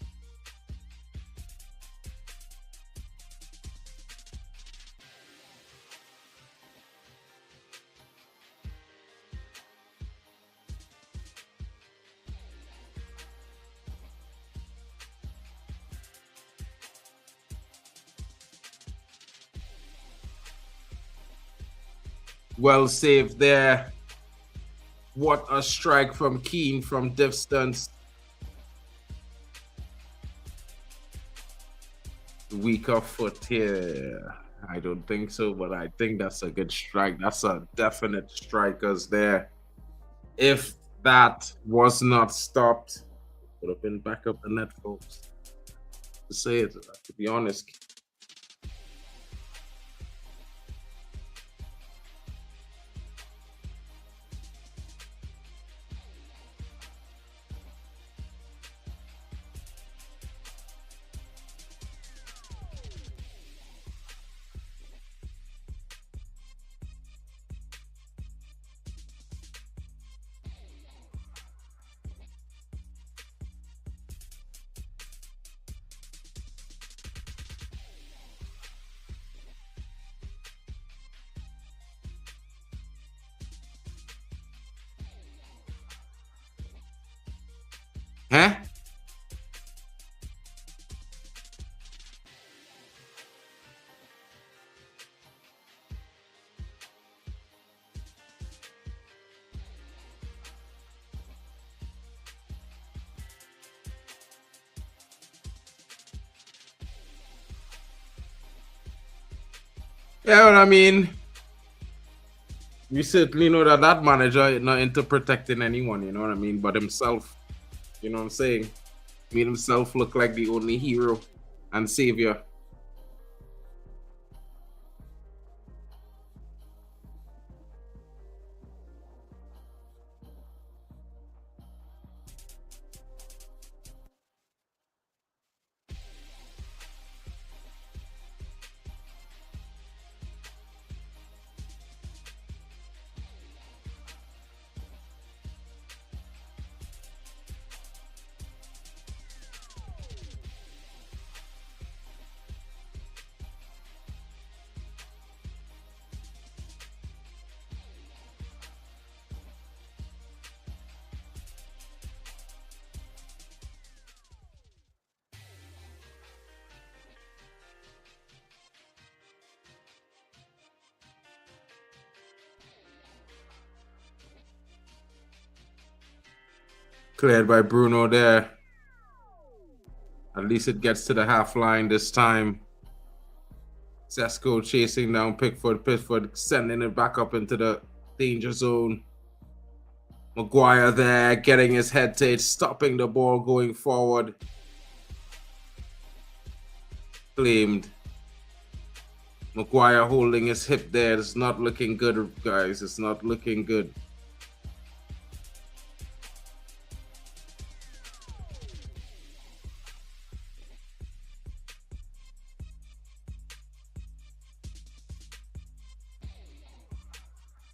Well saved there. What a strike from Keane from distance. Weaker foot here. I don't think so, but I think that's a good strike. That's a definite strikers there. If that was not stopped, would have been back up the net, folks. To say it, to be honest. Huh? Yeah, well, I mean, we certainly know that that manager is not into protecting anyone, you know what I mean, but himself. You know what I'm saying? Made himself look like the only hero and savior. Cleared by Bruno there. At least it gets to the half line this time. Sesko chasing down Pickford. Pickford sending it back up into the danger zone. Maguire there, getting his head to it, stopping the ball going forward. Claimed. Maguire holding his hip there. It's not looking good, guys. It's not looking good.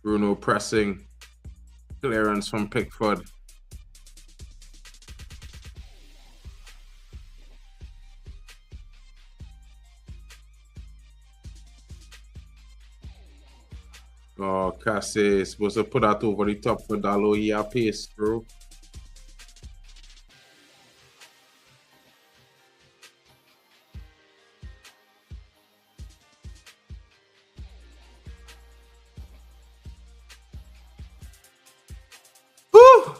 Bruno pressing. Clearance from Pickford. Oh, Cassie supposed to put that over the top for Dalo. He a pace, bro. Woo!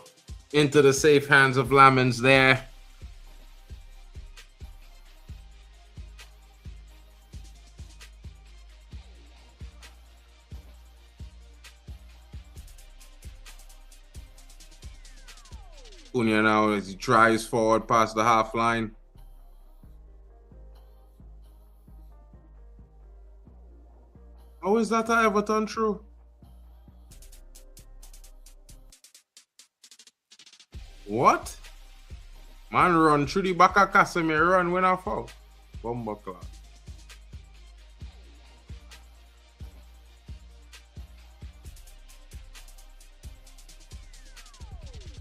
Into the safe hands of Lamens there. Cunha now as he drives forward past the half line. How is that a Everton through? What? Man run through the back of Casemiro run when I fall. Bomba class.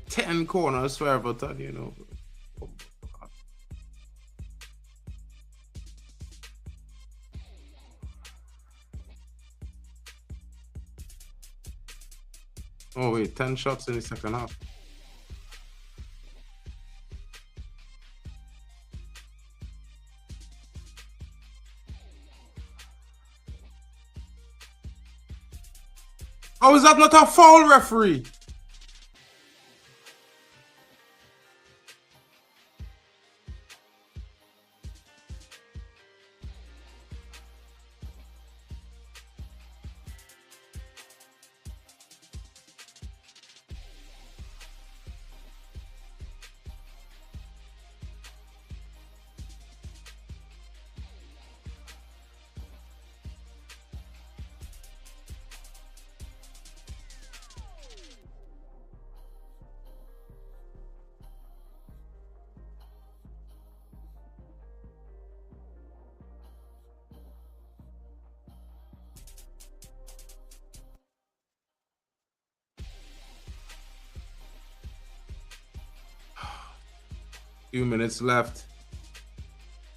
10 corners for Everton, you know. Oh wait, 10 shots in the second half. How is that not a foul, referee? Few minutes left.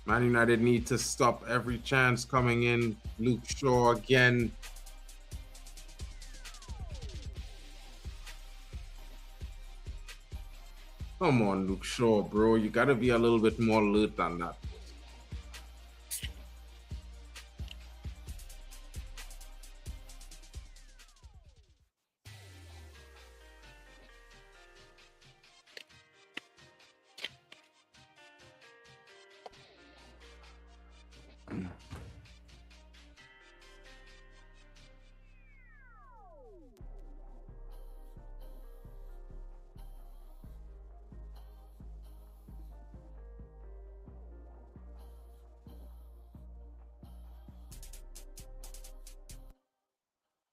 Man United need to stop every chance coming in. Luke Shaw again. Come on, Luke Shaw, bro. You gotta be a little bit more alert than that.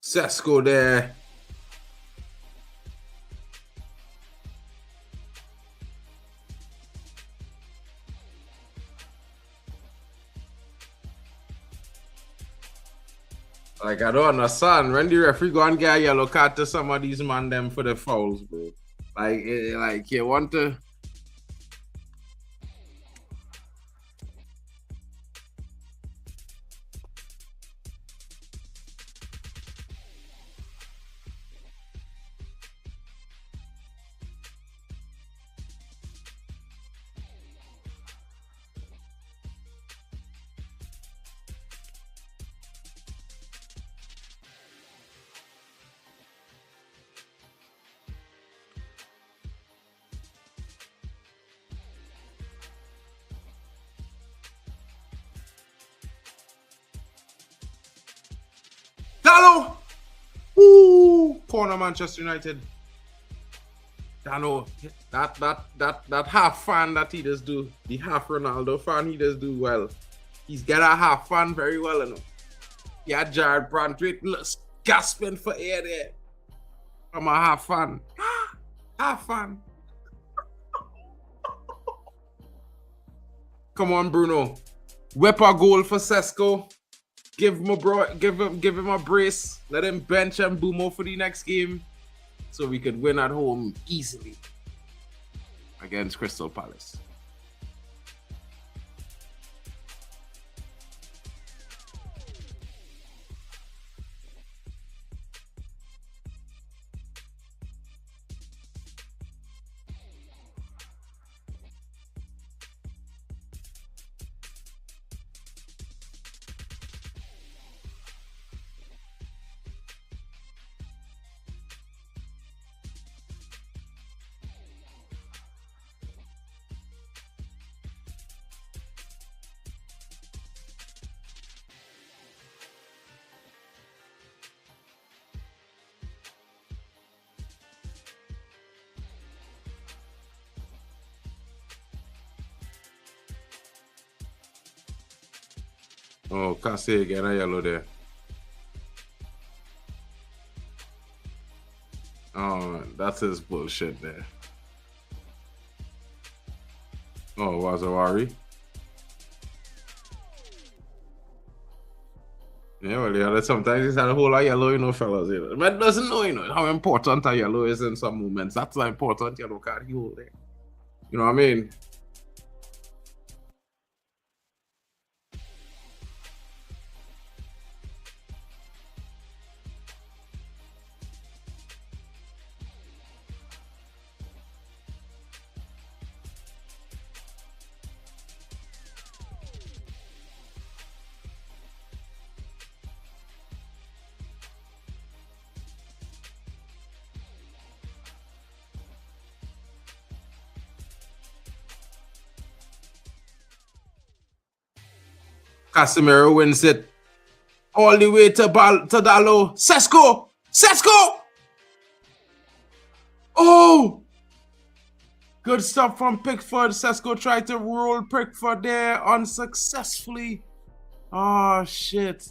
Sesko there. Like, I don't understand. When the referee go and get a yellow card to some of these man them for the fouls, bro. Like you want to... Dalo! Ooh! Corner Manchester United. Dalo, that half fan that he does do, the half Ronaldo fan, he does do well. He's got a half fan very well, you know. Yeah, Jared Brandwaite gasping for air there. I'm a half fan. Half fan. Come on, Bruno. Whip a goal for Sesko. Give him a brace. Let him bench and Bumo for the next game, so we could win at home easily against Crystal Palace. Oh, Cassie again a yellow there. Oh, that's his bullshit there. Oh, was a worry? Yeah, well, yeah, sometimes it's had a whole lot of yellow, you know, fellas. You know. Man doesn't know, you know, how important a yellow is in some moments. That's how important yellow card he hold there. You know what I mean? Casemiro wins it all the way to Dalo. Sesko! Sesko! Oh! Good stuff from Pickford. Sesko tried to roll Pickford there unsuccessfully. Oh, shit.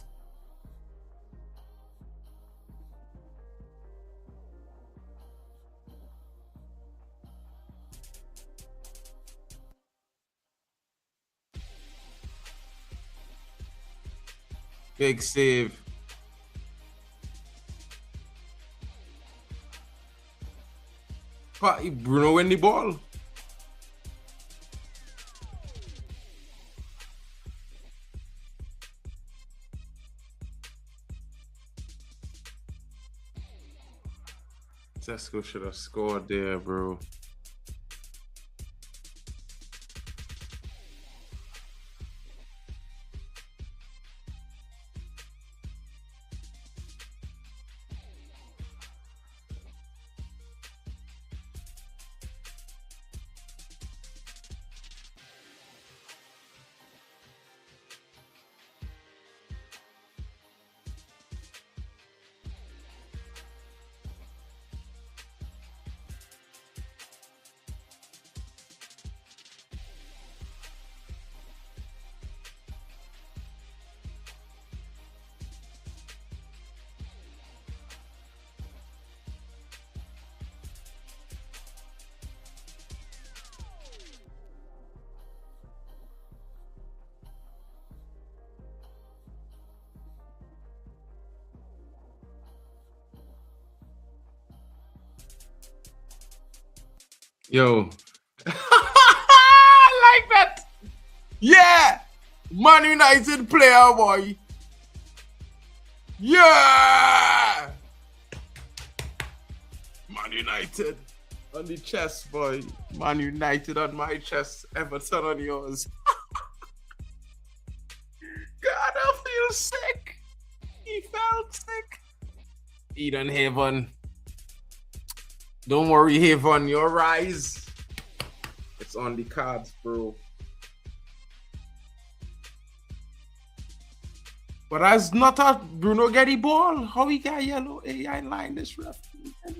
Big save. But Bruno win the ball. Sesko should have scored there, bro. Yo. I like that. Yeah. Man United player, boy. Yeah. Man United on the chest, boy. Man United on my chest. Everton on yours. God, I feel sick. He felt sick. Eden Haven. Don't worry, Haven, your rise. It's on the cards, bro. But as not a Bruno get the ball. How he got yellow AI line this ref?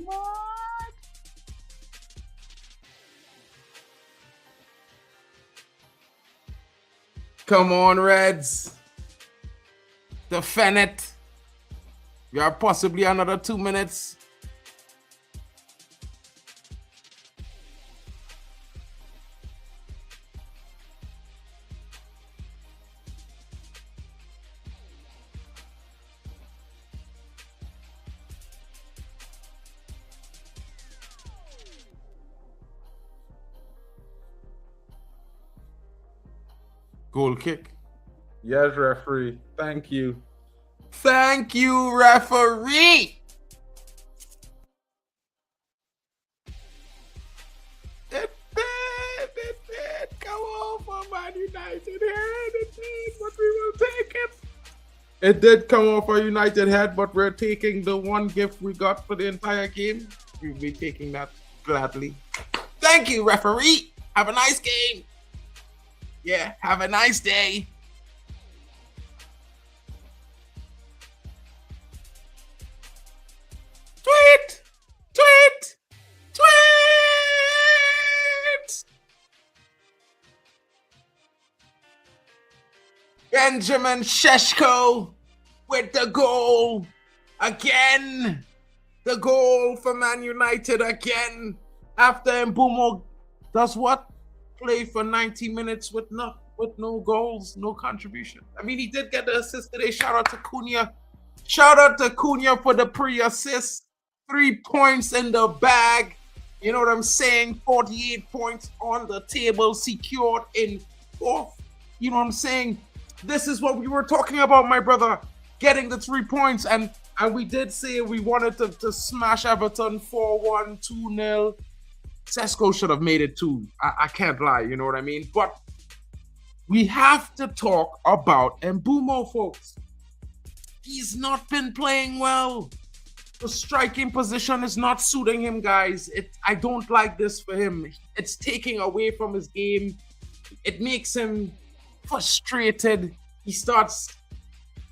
What? Come on, Reds. Defend it. We are possibly another 2 minutes. Goal kick. Yes, referee. Thank you. Thank you, referee. It did. Come on for Man United head. It did, but we will take it. It did come off our United head, but we're taking the one gift we got for the entire game. We'll be taking that gladly. Thank you, referee. Have a nice game. Yeah, have a nice day. Tweet! Tweet! Tweet! Yeah, Benjamin Šeško with the goal again. The goal for Man United again. After Mbeumo does what? Play for 90 minutes with no goals, no contribution. I mean, he did get the assist today. Shout out to Cunha. Shout out to Cunha for the pre-assist. 3 points in the bag. You know what I'm saying? 48 points on the table, secured in fourth. You know what I'm saying? This is what we were talking about, my brother. Getting the 3 points. And we did say we wanted to smash Everton 4-1, 2-0. Šeško should have made it 2. I can't lie, you know what I mean? But we have to talk about Mbeumo, folks. He's not been playing well. The striking position is not suiting him, guys. I don't like this for him. It's taking away from his game. It makes him frustrated. He starts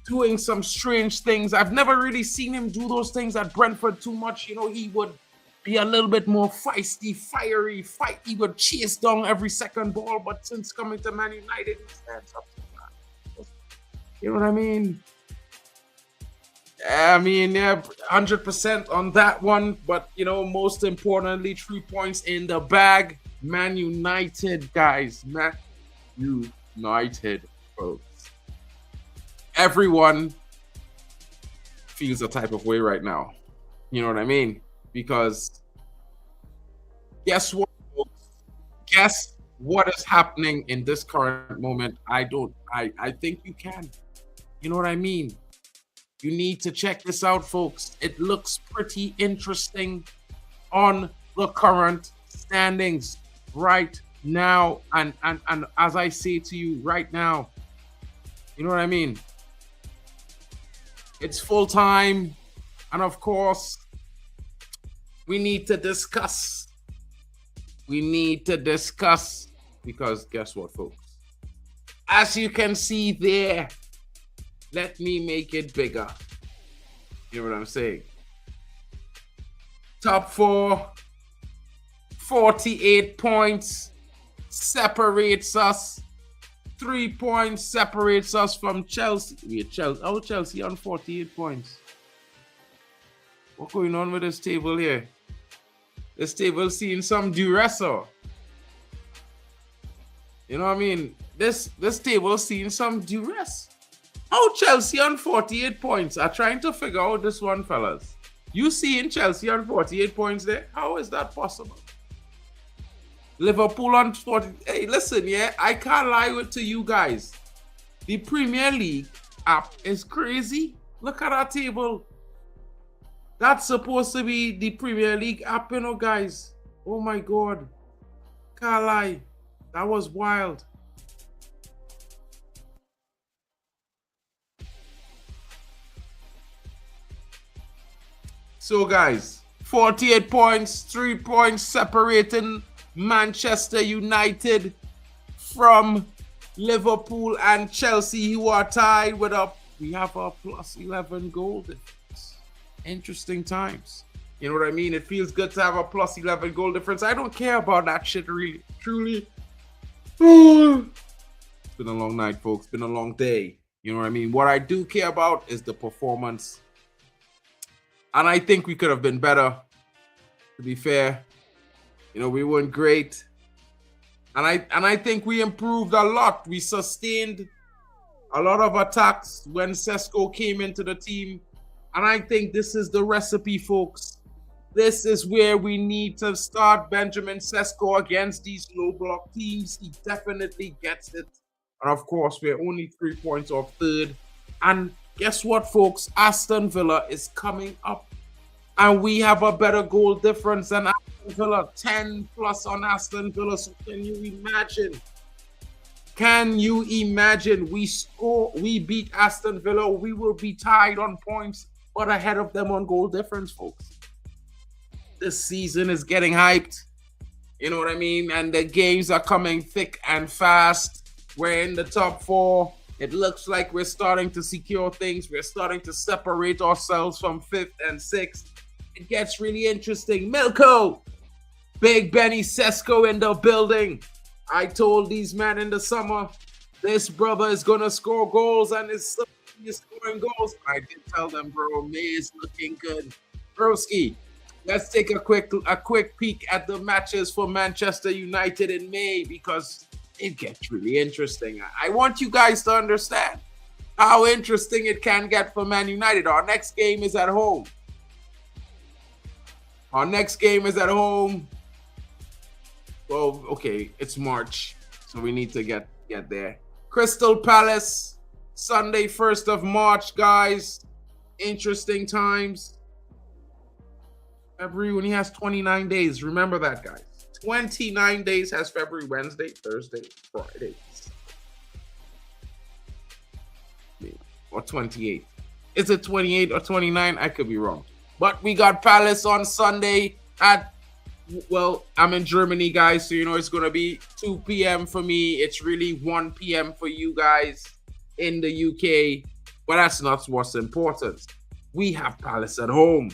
doing some strange things. I've never really seen him do those things at Brentford too much. You know, he would be a little bit more feisty, fiery, fight. He would chase down every second ball. But since coming to Man United, he stands up to that. You know what I mean? I mean, yeah, 100% on that one. But, you know, most importantly, 3 points in the bag. Man United, guys. Man United, folks. Everyone feels a type of way right now. You know what I mean? Because guess what, folks? Guess what is happening in this current moment? I think you can. You know what I mean? You need to check this out, folks. It looks pretty interesting on the current standings right now. And as I say to you right now, you know what I mean? It's full time. And of course, we need to discuss. Because guess what, folks? As you can see there, let me make it bigger. You know what I'm saying? Top 4, 48 points separates us. 3 points separates us from Chelsea. Chelsea on 48 points. What's going on with this table here? This table seeing some duress. You know what I mean? This table seeing some duress. How Chelsea on 48 points? I'm trying to figure out this one, fellas. You seeing Chelsea on 48 points there? How is that possible? Liverpool on 40. Hey, listen, yeah, I can't lie to you guys. The Premier League app is crazy. Look at our table. That's supposed to be the Premier League app, you know, guys. Oh my God. Can't lie. That was wild. So, guys, 48 points, 3 points separating Manchester United from Liverpool and Chelsea, who are tied with we have a plus 11 goal difference. Interesting times. You know what I mean? It feels good to have a plus 11 goal difference. I don't care about that shit, really. Truly. It's been a long night, folks. It's been a long day. You know what I mean? What I do care about is the performance. And I think we could have been better, to be fair. You know, we weren't great. And I think we improved a lot. We sustained a lot of attacks when Šeško came into the team. And I think this is the recipe, folks. This is where we need to start Benjamin Šeško against these low block teams. He definitely gets it. And of course, we're only 3 points off third. And guess what, folks? Aston Villa is coming up. And we have a better goal difference than Aston Villa. 10 plus on Aston Villa. So can you imagine? Can you imagine? We beat Aston Villa. We will be tied on points, but ahead of them on goal difference, folks. This season is getting hyped. You know what I mean? And the games are coming thick and fast. We're in the top 4. It looks like we're starting to secure things. We're starting to separate ourselves from 5th and 6th. It gets really interesting. Milko! Big Benny Šeško in the building. I told these men in the summer, This brother is gonna score goals, and is scoring goals. I did tell them, bro, May is looking good. Broski, let's take a quick peek at the matches for Manchester United in May, because it gets really interesting. I want you guys to understand how interesting it can get for Man United. Our next game is at home. Well, okay, it's March, so we need to get there. Crystal Palace, Sunday, 1st of March, guys. Interesting times. February only has 29 days. Remember that, guys. 29 days has February: Wednesday, Thursday, Friday. Or 28. Is it 28 or 29? I could be wrong. But we got Palace on Sunday at, well, I'm in Germany, guys, so you know it's going to be 2 p.m. for me. It's really 1 p.m. for you guys in the UK. But that's not what's important. We have Palace at home.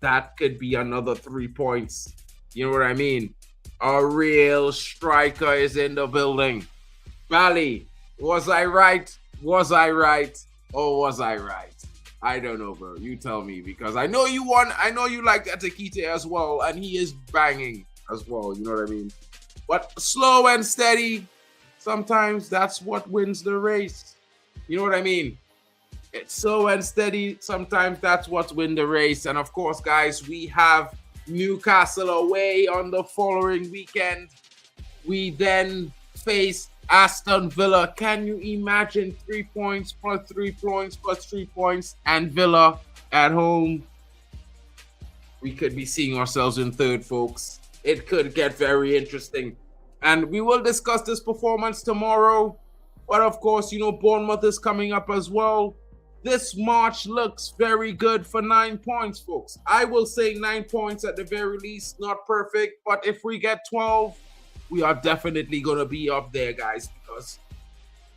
That could be another 3 points. You know what I mean? A real striker is in the building. Bally, was I right? Was I right? Or was I right? I don't know, bro. You tell me, because I know you won. I know you like Atakite as well, and he is banging as well. You know what I mean? But slow and steady, sometimes that's what wins the race. You know what I mean? It's slow and steady. Sometimes that's what wins the race. And of course, guys, we have Newcastle away on the following weekend. We then face Aston Villa. Can you imagine 3 points plus 3 points plus 3 points and Villa at home? We could be seeing ourselves in third, folks. It could get very interesting. And we will discuss this performance tomorrow. But of course, you know, Bournemouth is coming up as well. This March looks very good for 9 points, folks. I will say 9 points at the very least. Not perfect, but if we get 12, we are definitely going to be up there, guys, because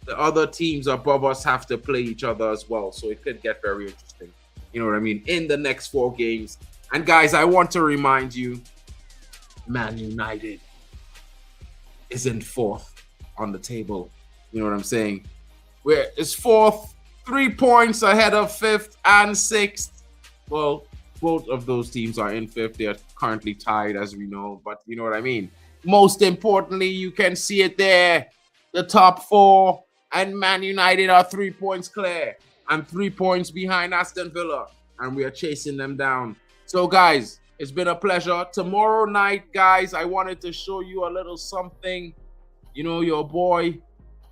the other teams above us have to play each other as well. So it could get very interesting, you know what I mean, in the next 4 games. And guys, I want to remind you, Man United is in 4th on the table. You know what I'm saying? It's 4th, 3 points ahead of 5th and 6th. Well, both of those teams are in 5th. They are currently tied, as we know, but you know what I mean? Most importantly, you can see it there. The top 4 and Man United are 3 points clear and 3 points behind Aston Villa, and we are chasing them down. So, guys, it's been a pleasure. Tomorrow night, guys, I wanted to show you a little something. You know, your boy,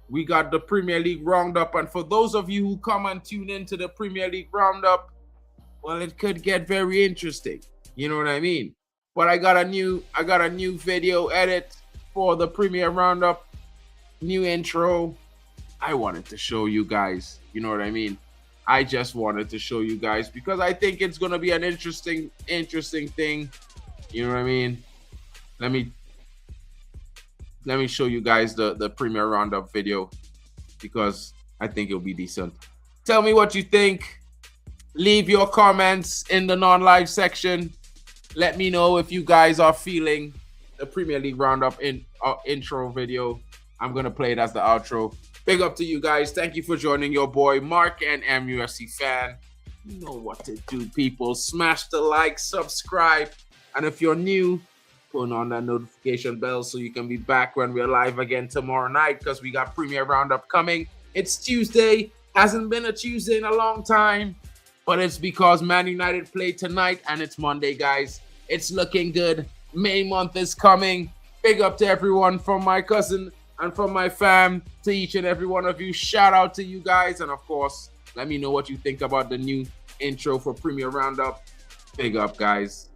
we got the Premier League Roundup, and for those of you who come and tune into the Premier League Roundup, well, it could get very interesting. You know what I mean? But I got a new video edit for the Premier Roundup, new intro. I wanted to show you guys. You know what I mean? I just wanted to show you guys because I think it's gonna be an interesting thing. You know what I mean? Let me show you guys the Premier Roundup video because I think it'll be decent. Tell me what you think. Leave your comments in the non-live section. Let me know if you guys are feeling the Premier League Roundup intro video. I'm going to play it as the outro. Big up to you guys. Thank you for joining your boy, Mark and MUFC fan. You know what to do, people. Smash the like, subscribe. And if you're new, put on that notification bell so you can be back when we're live again tomorrow night because we got Premier Roundup coming. It's Tuesday. Hasn't been a Tuesday in a long time. But it's because Man United play tonight and it's Monday, guys. It's looking good. May month is coming. Big up to everyone from my cousin and from my fam, to each and every one of you. Shout out to you guys. And of course, let me know what you think about the new intro for Premier Roundup. Big up, guys.